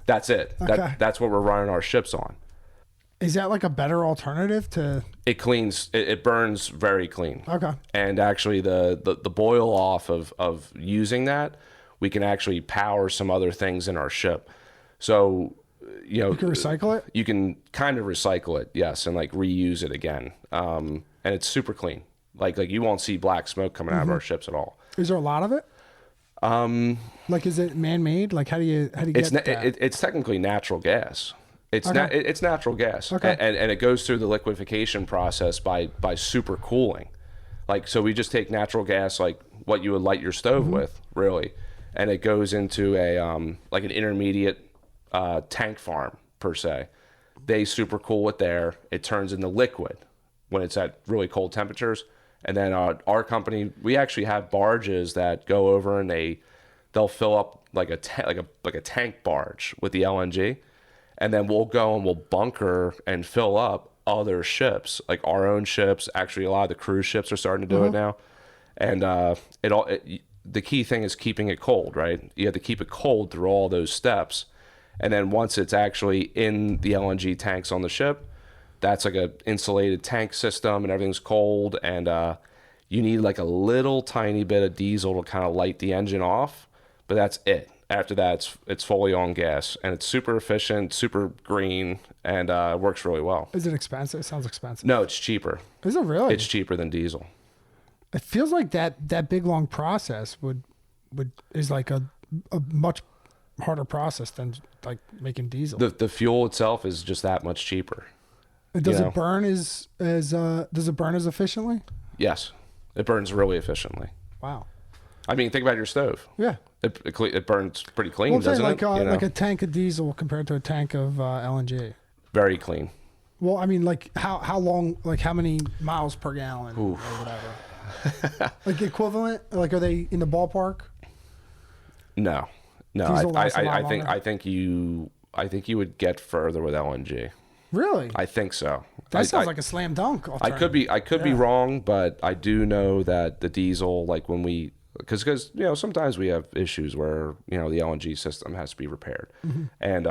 that's it. Okay. That's what we're running our ships on. Is that like a better alternative to? It cleans. It burns very clean. Okay. And actually, the boil off of using that, we can actually power some other things in our ship. So, you can recycle it. You can kind of recycle it, yes, and like reuse it again. And it's super clean. Like you won't see black smoke coming out of our ships at all. Is there a lot of it? Like, is it man-made? Like, how do you get that? It's technically natural gas. It's it's natural gas, okay. and it goes through the liquefaction process by super cooling. Like, so we just take natural gas, like what you would light your stove with, really, and it goes into a like an intermediate tank farm per se. They super cool it there. It turns into liquid when it's at really cold temperatures, and then our company, we actually have barges that go over and they'll fill up like a tank barge with the LNG. And then we'll go and we'll bunker and fill up other ships, like our own ships. Actually, a lot of the cruise ships are starting to do it now. And the key thing is keeping it cold, right? You have to keep it cold through all those steps. And then once it's actually in the LNG tanks on the ship, that's like a insulated tank system and everything's cold. And you need like a little tiny bit of diesel to kind of light the engine off, but that's it. After that, it's fully on gas, and it's super efficient, super green, and works really well. Is it expensive? It sounds expensive. No, it's cheaper. Is it really? It's cheaper than diesel. It feels like that big long process is like a much harder process than like making diesel. The fuel itself is just that much cheaper. Does it burn as efficiently? Yes, it burns really efficiently. Wow. I mean, think about your stove. Yeah. It burns pretty clean, well, doesn't like, it? Like a tank of diesel compared to a tank of LNG. Very clean. Well, I mean, like how long, like how many miles per gallon or whatever? Like equivalent? Like, are they in the ballpark? No. I think you would get further with LNG. Really? I think so. That sounds like a slam dunk. I could be wrong, but I do know that the diesel, like when we, because sometimes we have issues where the LNG system has to be repaired, and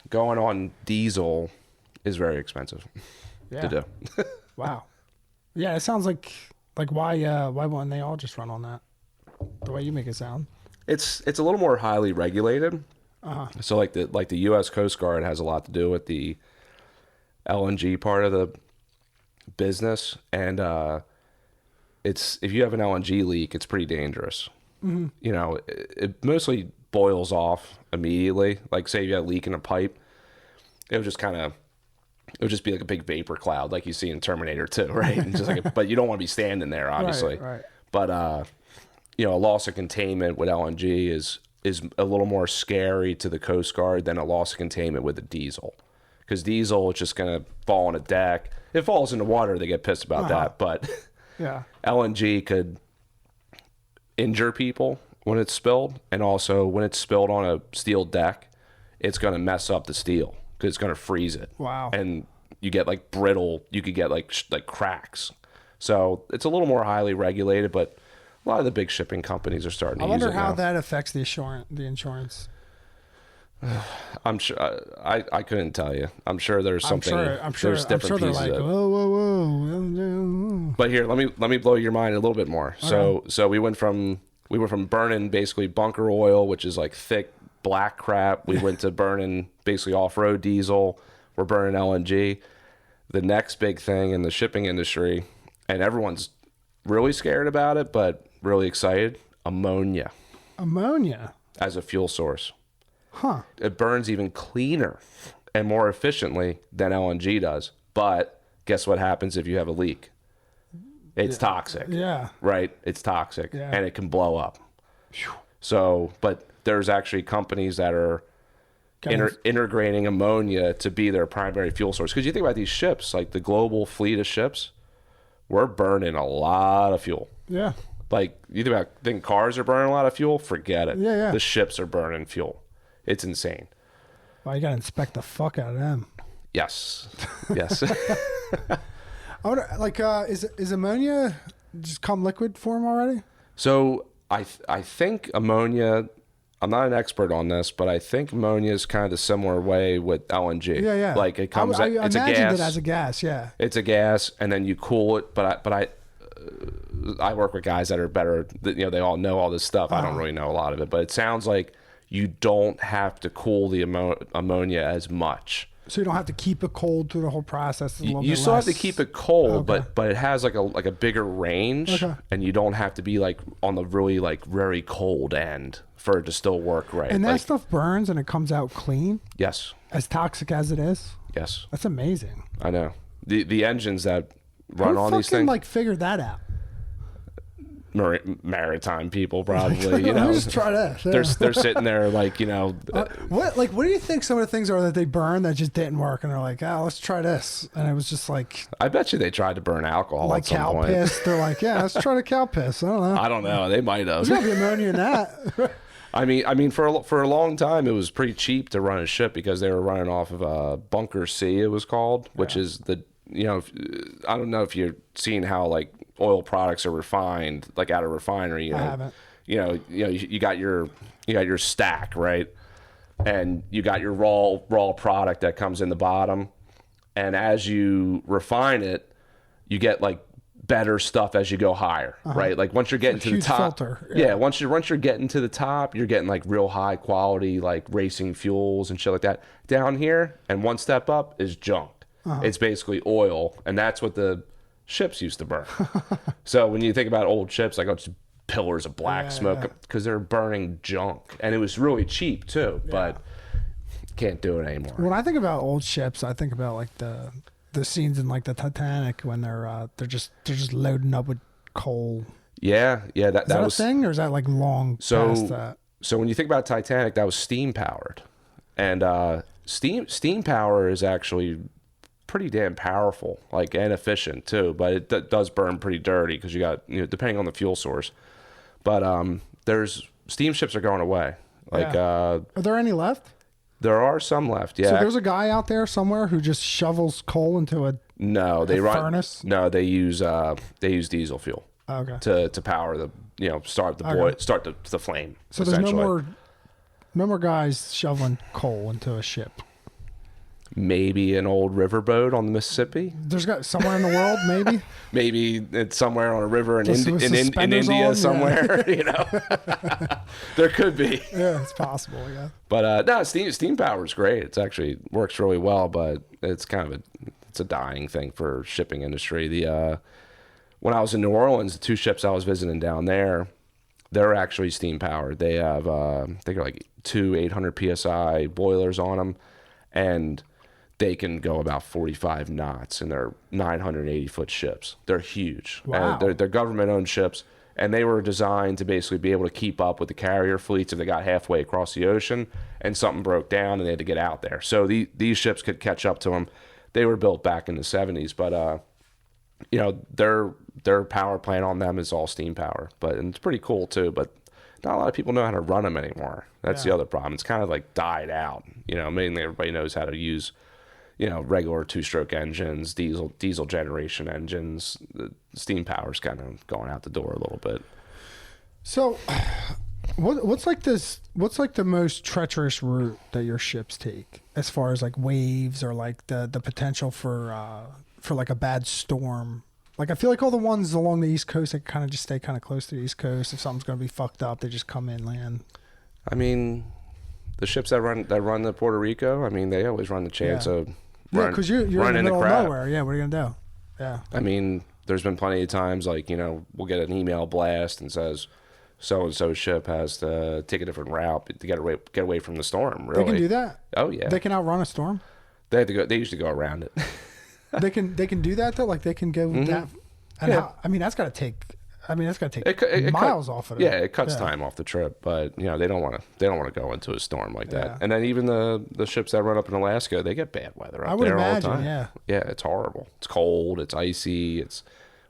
going on diesel is very expensive to do. Wow. Yeah, it sounds like why wouldn't they all just run on that? The way you make it sound. It's a little more highly regulated. So like the U.S. Coast Guard has a lot to do with the LNG part of the business, and it's, if you have an LNG leak, it's pretty dangerous. It mostly boils off immediately. Like, say you had a leak in a pipe, it would just be like a big vapor cloud, like you see in Terminator 2, right? And just like, but you don't want to be standing there, obviously. Right. But a loss of containment with LNG is a little more scary to the Coast Guard than a loss of containment with a diesel. Because diesel, it's just going to fall on a deck. If it falls in the water, they get pissed about that. But yeah, LNG could injure people when it's spilled. And also, when it's spilled on a steel deck, it's going to mess up the steel because it's going to freeze it. Wow. And you get like brittle, you could get like cracks. So it's a little more highly regulated, but a lot of the big shipping companies are starting to use it now. I wonder how that affects the insurance. I'm sure I couldn't tell you. I'm sure there's something. I'm sure There's different they're pieces like, of it. whoa. But here, let me blow your mind a little bit more. So we went from burning basically bunker oil, which is like thick black crap. We went to burning basically off-road diesel. We're burning LNG. The next big thing in the shipping industry, and everyone's really scared about it, but really excited, ammonia Ammonia. as a fuel source. Huh. It burns even cleaner and more efficiently than LNG does. But guess what happens if you have a leak? It's toxic. Yeah. Right? It's toxic. Yeah. And it can blow up. So, but there's actually companies that are integrating ammonia to be their primary fuel source. Because you think about these ships, like the global fleet of ships, we're burning a lot of fuel. Yeah. Like, you think cars are burning a lot of fuel? Forget it. Yeah. The ships are burning fuel. It's insane. Well, you got to inspect the fuck out of them. Yes. I wonder, like, is ammonia just come liquid form already? So I think ammonia, I'm not an expert on this, but I think ammonia is kind of the similar way with LNG. Yeah. Like, it comes, I it's a imagined gas. it as a gas, yeah. It's a gas, and then you cool it. But I work with guys that are better. They all know all this stuff. I don't really know a lot of it, but it sounds like you don't have to cool the ammonia as much. So you don't have to keep it cold through the whole process. It's a little You bit still less. have to keep it cold, Okay. but it has like a bigger range, and you don't have to be like on the really like very cold end for it to still work right. And that like, stuff burns and it comes out clean, yes, as toxic as it is. yes, That's amazing. I know. The engines that run Who on these fucking things, like figured that out? maritime people probably. Let me just try that. Yeah. They're sitting there like What do you think some of the things are that they burn that just didn't work, and they're like, oh, let's try this, and it was just like I bet you they tried to burn alcohol like at some cow point. piss. They're like, yeah, let's try the cow piss. I don't know. I don't know. They might have. There's gotta be ammonia in that. I mean, for a long time, it was pretty cheap to run a ship because they were running off of Bunker C, it was called, which is the I don't know if you've seen how like oil products are refined, like out of refinery. I haven't. You got your stack, right, and you got your raw product that comes in the bottom, and as you refine it, you get like better stuff as you go higher, right? Like once you're getting to the huge top, filter. yeah. Once you're getting to the top, you're getting like real high quality like racing fuels and shit like that. Down here, and one step up is junk. It's basically oil, and that's what the ships used to burn. So when you think about old ships, like it's pillars of black smoke because they're burning junk, and it was really cheap too, but can't do it anymore. When I think about old ships, I think about like the scenes in like the Titanic when they're just loading up with coal. Yeah, that Is that was a thing, or is that like long past that? So when you think about Titanic, that was steam powered, and steam power is actually pretty damn powerful, like, and efficient too, but it does burn pretty dirty because you got, depending on the fuel source. But there's steamships are going away. Like, Are there any left? there are some left. Yeah. So there's a guy out there somewhere who just shovels coal into a No, they run furnace? No, they use diesel fuel okay. to power the start the flame. So there's essentially. no more guys shoveling coal into a ship. Maybe an old riverboat on the Mississippi. There's got somewhere in the world, maybe. Maybe it's somewhere on a river in Just with in suspenders India on? somewhere. There could be. Yeah, it's possible. Yeah. But no, steam power is great. It's actually works really well, but it's kind of a dying thing for shipping industry. When I was in New Orleans, the two ships I was visiting down there, they're actually steam powered. They have they got like two 800 psi boilers on them, and they can go about 45 knots, and they're 980-foot ships. They're huge. Wow. And they're government-owned ships, and they were designed to basically be able to keep up with the carrier fleets if they got halfway across the ocean and something broke down and they had to get out there. So these ships could catch up to them. They were built back in the 70s, but their power plant on them is all steam power. And it's pretty cool too, but not a lot of people know how to run them anymore. That's the other problem. It's kind of like died out. Mainly everybody knows how to use regular two-stroke engines, diesel generation engines. The steam power's kind of going out the door a little bit. So, What's like this? What's like the most treacherous route that your ships take, as far as like waves or like the potential for like a bad storm? Like I feel like all the ones along the East Coast, they kind of just stay kind of close to the East Coast. If something's gonna be fucked up, they just come inland. I mean, the ships that run to Puerto Rico, I mean, they always run the chance of because you're in the middle of nowhere. Yeah, what are you gonna do? Yeah. I mean, there's been plenty of times like we'll get an email blast and says so and so ship has to take a different route to get away from the storm. Really, they can do that. Oh yeah, they can outrun a storm. They have to go. They usually go around it. They can do that though. Like they can go that. And Yeah. That's got to take. That's got to take it miles off of it. Yeah, it cuts time off the trip, but they don't want to go into a storm like that. Yeah. And then even the ships that run up in Alaska, they get bad weather up there all the time. Yeah, it's horrible. It's cold. It's icy. It's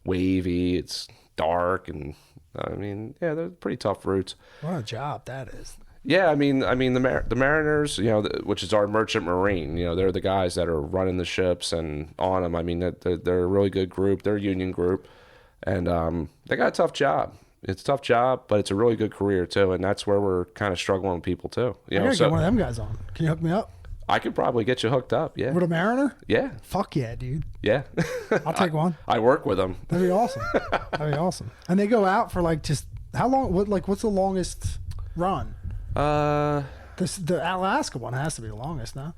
wavy. It's dark, and I mean, yeah, they're pretty tough routes. What a job that is. Yeah, I mean the Mariners, which is our merchant marine, they're the guys that are running the ships and on them. I mean, they're a really good group. They're a union group, and they got a tough job. It's a tough job, but it's a really good career too, and that's where we're kind of struggling with people too. I gotta get one of them guys on. Can you hook me up? I could probably get you hooked up. Yeah. With a Mariner? Yeah. Fuck yeah, dude. Yeah. I'll take one. I work with them. That'd be awesome. That'd be awesome. And they go out for like just how long? What's the longest run? The Alaska one has to be the longest, no?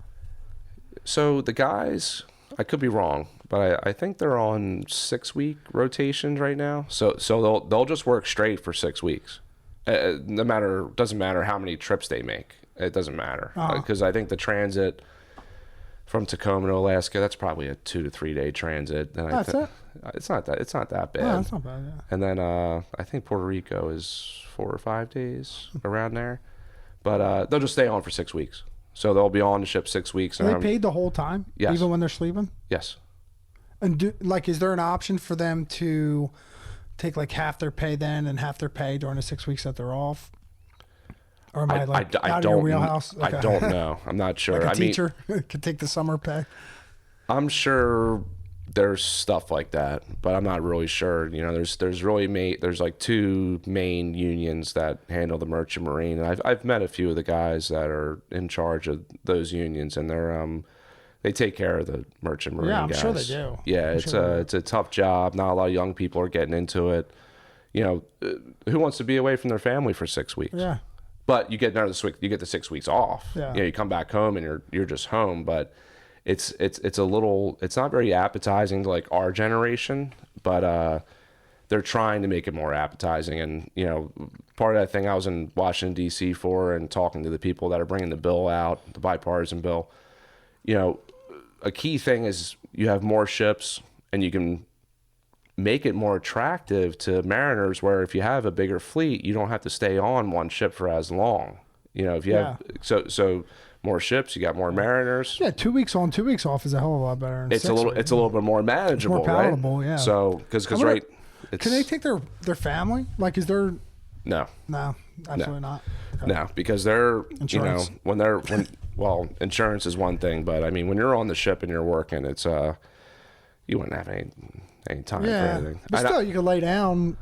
So the guys, I could be wrong, but I think they're on 6-week rotations right now. So they'll just work straight for 6 weeks. Doesn't matter how many trips they make. It doesn't matter because I think the transit from Tacoma to Alaska, that's probably a 2 to 3 day transit. And That's it. It's not that bad. No, that's not bad. Yeah. And then I think Puerto Rico is 4 or 5 days around there. But they'll just stay on for 6 weeks. So they'll be on the ship 6 weeks. Are they paid the whole time? Yes. Even when they're sleeping? Yes. And is there an option for them to take like half their pay then and half their pay during the 6 weeks that they're off? Or am I out of your wheelhouse? I don't know. I'm not sure. Like a teacher could take the summer pay? I'm sure there's stuff like that, but I'm not really sure. There's like 2 main unions that handle the merchant marine, and I've met a few of the guys that are in charge of those unions, and they take care of the merchant marine guys. Yeah, I'm sure they do. Yeah, it's a tough job. Not a lot of young people are getting into it. Who wants to be away from their family for 6 weeks? Yeah. But you get the 6 weeks off. Yeah. You come back home and you're just home, but it's not very appetizing to like our generation, but they're trying to make it more appetizing. And part of that thing I was in Washington D.C. for, and talking to the people that are bringing the bill out, the bipartisan bill. A key thing is you have more ships and you can make it more attractive to mariners, where if you have a bigger fleet, you don't have to stay on one ship for as long. If you have so more ships, you got more mariners. Yeah, 2 weeks on, 2 weeks off is a hell of a lot better. It's a little bit more manageable, more palatable, right? Yeah. So because can they take their family? Like, is there? No, absolutely not. Okay. No, because they're Insurance. Well, insurance is one thing, but I mean when you're on the ship and you're working, it's you wouldn't have any time for anything. But still, you could lay down.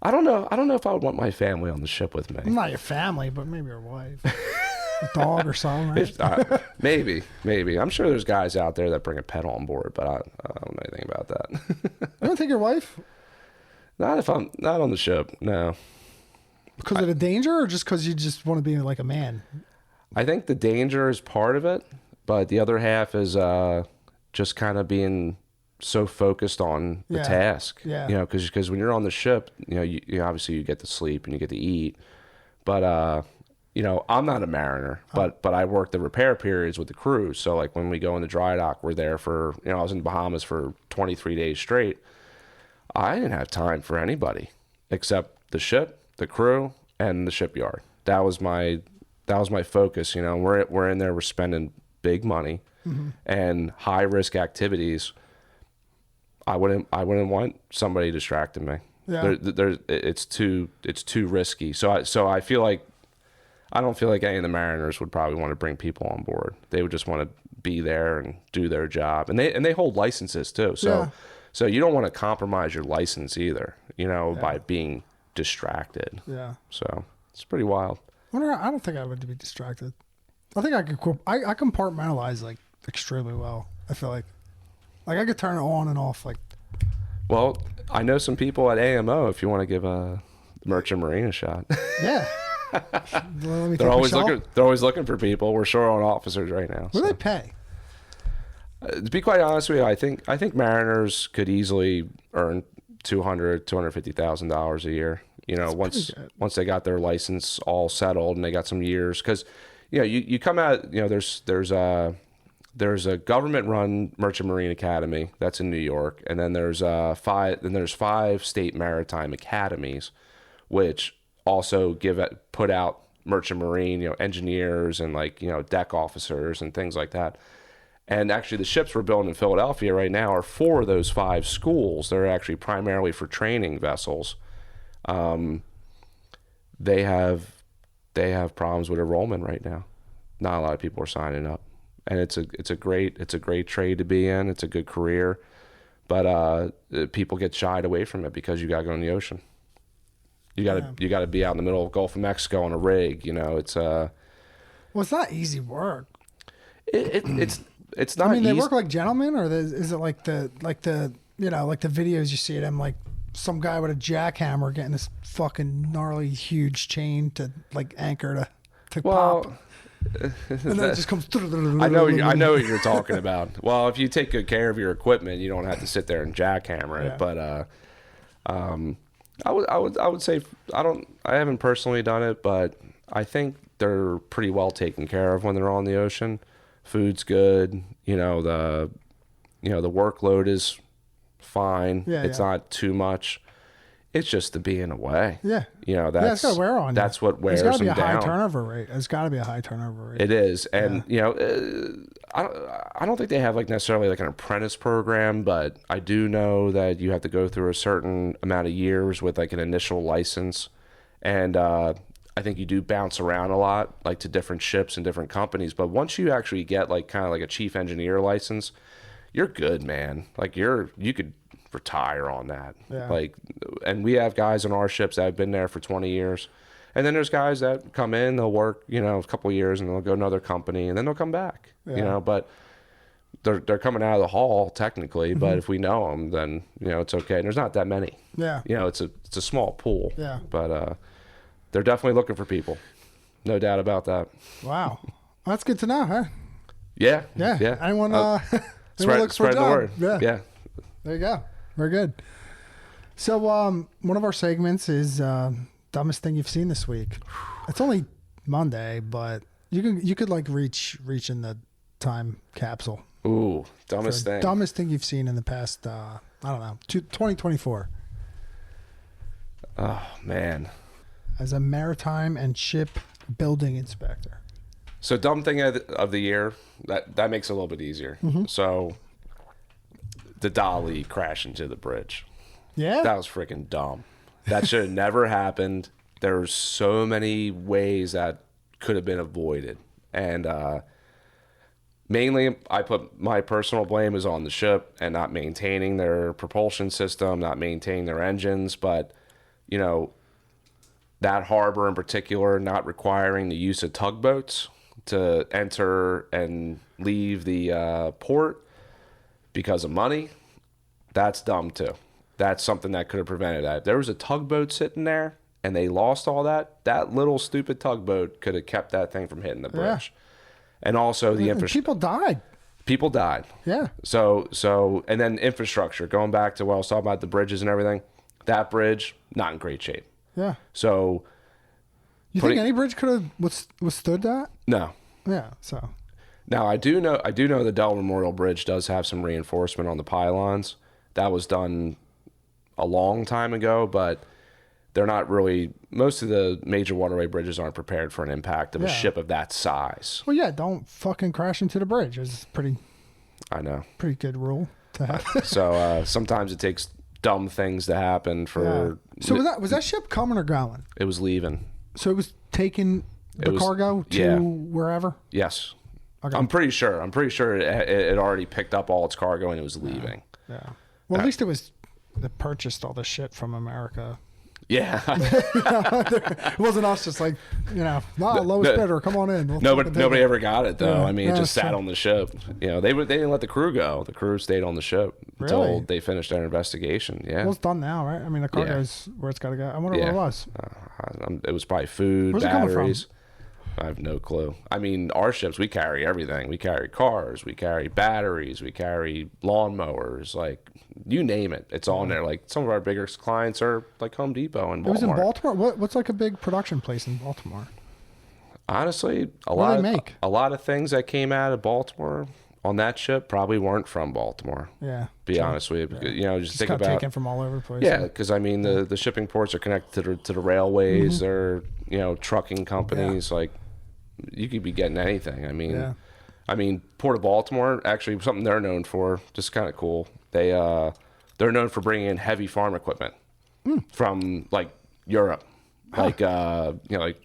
I don't know if I would want my family on the ship with me. Not your family, but maybe your wife, a dog or something. Right? Maybe. I'm sure there's guys out there that bring a pet on board, but I don't know anything about that. You don't take your wife? Not if I'm not on the ship. No. Because of the danger, or just because you just want to be like a man? I think the danger is part of it, but the other half is just kind of being so focused on the task. Yeah. Because when you're on the ship, you obviously you get to sleep and you get to eat, but I'm not a mariner, but I work the repair periods with the crew. So like when we go in the dry dock, we're there for I was in Bahamas for 23 days straight. I didn't have time for anybody except the ship, the crew, and the shipyard. That was my focus. We're in there, we're spending big money and high risk activities. I wouldn't want somebody distracting me. Yeah. It's too risky. So I feel like I don't feel like any of the mariners would probably want to bring people on board. They would just want to be there and do their job, and they hold licenses too. So you don't want to compromise your license either. By being distracted. Yeah. So It's pretty wild. I don't think I would be distracted. I think I could. I compartmentalize like extremely well. I feel like I could turn it on and off. Like, well, I know some people at AMO. If you want to give a Merchant Marine a shot, yeah. They're always looking. They're always looking for people. We're short on officers right now. What do they pay? To be quite honest with you, I think mariners could easily earn $250,000 a year. You know, once they got their license all settled and they got some years, because you know you come out. You know, there's a government-run Merchant Marine Academy that's in New York, and then there's five state maritime academies, which also put out Merchant Marine, you know, engineers and like, you know, deck officers and things like that. And actually the ships we're building in Philadelphia right now are for those 5 schools. They're actually primarily for training vessels. They have problems with enrollment right now. Not a lot of people are signing up. And it's a great trade to be in. It's a good career. But people get shied away from it because you got to go in the ocean. You got to be out in the middle of the Gulf of Mexico on a rig. You know, it's well, it's not easy work. It's not. I mean, they easy. work like gentlemen, or is it like the you know, like the videos you see them like some guy with a jackhammer getting this fucking gnarly huge chain to like anchor to pop. And then it just comes. I know what you're talking about. Well, if you take good care of your equipment, you don't have to sit there and jackhammer it. Yeah. But I would say I haven't personally done it, but I think they're pretty well taken care of when they're on the ocean. Food's good. You know, the workload is fine. Yeah, it's not too much. It's just the being away. Yeah. You know, it's got to wear on you. That's what wears them down. There's got to be a high turnover rate. There's got to be a high turnover rate. It is. And, you know, I don't think they have like necessarily like an apprentice program, but I do know that you have to go through a certain amount of years with like an initial license. And I think you do bounce around a lot, like to different ships and different companies. But once you actually get like kind of like a chief engineer license, you're good, man. Like you could retire on that. Yeah. Like, and we have guys on our ships that have been there for 20 years. And then there's guys that come in, they'll work, you know, a couple of years and they'll go to another company and then they'll come back, you know, but they're coming out of the hall technically, but if we know them, then, you know, it's okay. And there's not that many. Yeah. You know, it's a small pool. Yeah. But they're definitely looking for people. No doubt about that. Wow. Well, that's good to know, huh? Yeah. Yeah. Yeah. Anyone spread the word. Yeah. There you go. Very good. So one of our segments is dumbest thing you've seen this week. It's only Monday, but you could like reach in the time capsule. Ooh, dumbest thing. Dumbest thing you've seen in the past I don't know, 2024. Oh man. As a maritime and shipbuilding inspector. So dumb thing of the year, that makes it a little bit easier. So the dolly crashed into the bridge. Yeah. That was freaking dumb. That should have never happened. There's so many ways that could have been avoided. And mainly I put my personal blame is on the ship and not maintaining their propulsion system, not maintaining their engines. But, you know, that harbor in particular, not requiring the use of tugboats to enter and leave the port because of money, that's dumb too. That's something that could have prevented that. If there was a tugboat sitting there and they lost all that, that little stupid tugboat could have kept that thing from hitting the bridge. Yeah. And also the infrastructure. People died. People died. Yeah. So, and then infrastructure, going back to what I was talking about, the bridges and everything, that bridge, not in great shape. Yeah. So. You think any bridge could have withstood that? No. Yeah, so. Now, I do know the Dell Memorial Bridge does have some reinforcement on the pylons. That was done a long time ago, but they're not really, most of the major waterway bridges aren't prepared for an impact of a ship of that size. Well, yeah, don't fucking crash into the bridge. It's I know. Pretty good rule to have. So sometimes it takes dumb things to happen for. Yeah. So was that ship coming or going? It was leaving. So it was taking the cargo to wherever? Yes. Okay. I'm pretty sure it already picked up all its cargo and it was leaving. Yeah. Well, at least it purchased all the shit from America. Yeah. It wasn't us just like, lowest bidder, come on in. We'll Nobody ever got it though. Yeah. I mean, it Yeah, just sat true. on the ship. They didn't let the crew go. The crew stayed on the ship until Really? they finished their investigation. Yeah. Well, it's done now, right? I mean, the cargo's where it's got to go. I wonder what it was. It was probably food, Where's it coming from? batteries. I have no clue. I mean, our ships, we carry everything. We carry cars, we carry batteries, we carry lawnmowers, like you name it. It's on there. Like some of our biggest clients are like Home Depot and Walmart. It was in Baltimore. What's like a big production place in Baltimore? Honestly, a What do they lot make? a lot of things that came out of Baltimore on that ship probably weren't from Baltimore. Yeah. Be honest with you, because, just It's think got about taken from all over the place. yeah, because I mean the shipping ports are connected to the railways Mm-hmm. or trucking companies. Like you could be getting anything. I mean Port of Baltimore, actually something they're known for, just kind of cool. They're known for bringing in heavy farm equipment from like Europe, like like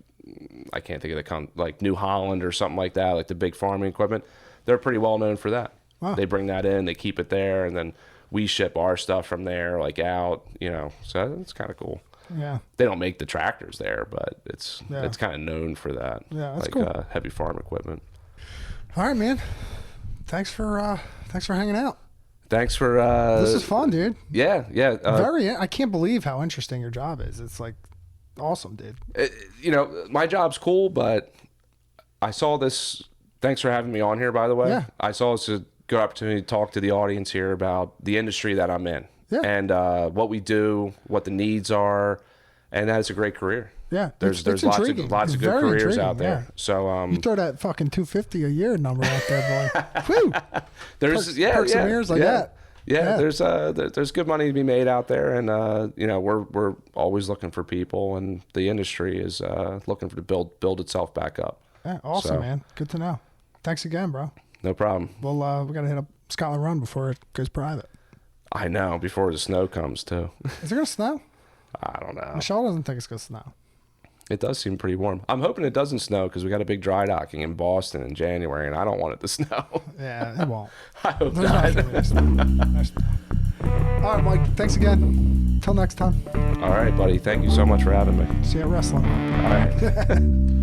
I can't think of like New Holland or something like that, like the big farming equipment. They're pretty well known for that. Wow. They bring that in, they keep it there, and then we ship our stuff from there, like out. So it's kind of cool. Yeah. They don't make the tractors there, but it's Yeah. kind of known for that. Yeah, that's like cool. Heavy farm equipment. All right, man. Thanks for hanging out. Thanks for This is fun, dude. yeah. I can't believe how interesting your job is. It's like awesome, dude. My job's cool, but I saw this. Thanks for having me on here, by the way. Yeah. I saw this as a good opportunity to talk to the audience here about the industry that I'm in. Yeah. And what we do, what the needs are, and that is a great career. Yeah, There's it's lots intriguing. of It's good very careers intriguing, out there. yeah. So You throw that fucking $250 a year number out there, boy. Woo! there's Perks and mirrors like that. Yeah, Yeah. there's good money to be made out there, and we're always looking for people, and the industry is looking to build itself back up. Yeah, awesome, So, man. Good to know. Thanks again, bro. No problem. Well, we gotta hit up Scotland Run before it goes private. I know, before the snow comes too. Is it gonna snow? I don't know. Michelle doesn't think it's gonna snow. It does seem pretty warm. I'm hoping it doesn't snow because we got a big dry docking in Boston in January, and I don't want it to snow. Yeah, it won't. I hope There's not. not gonna be snow. All right, Mike. Thanks again. Till next time. All right, buddy. Thank you so much for having me. See you at wrestling. All right.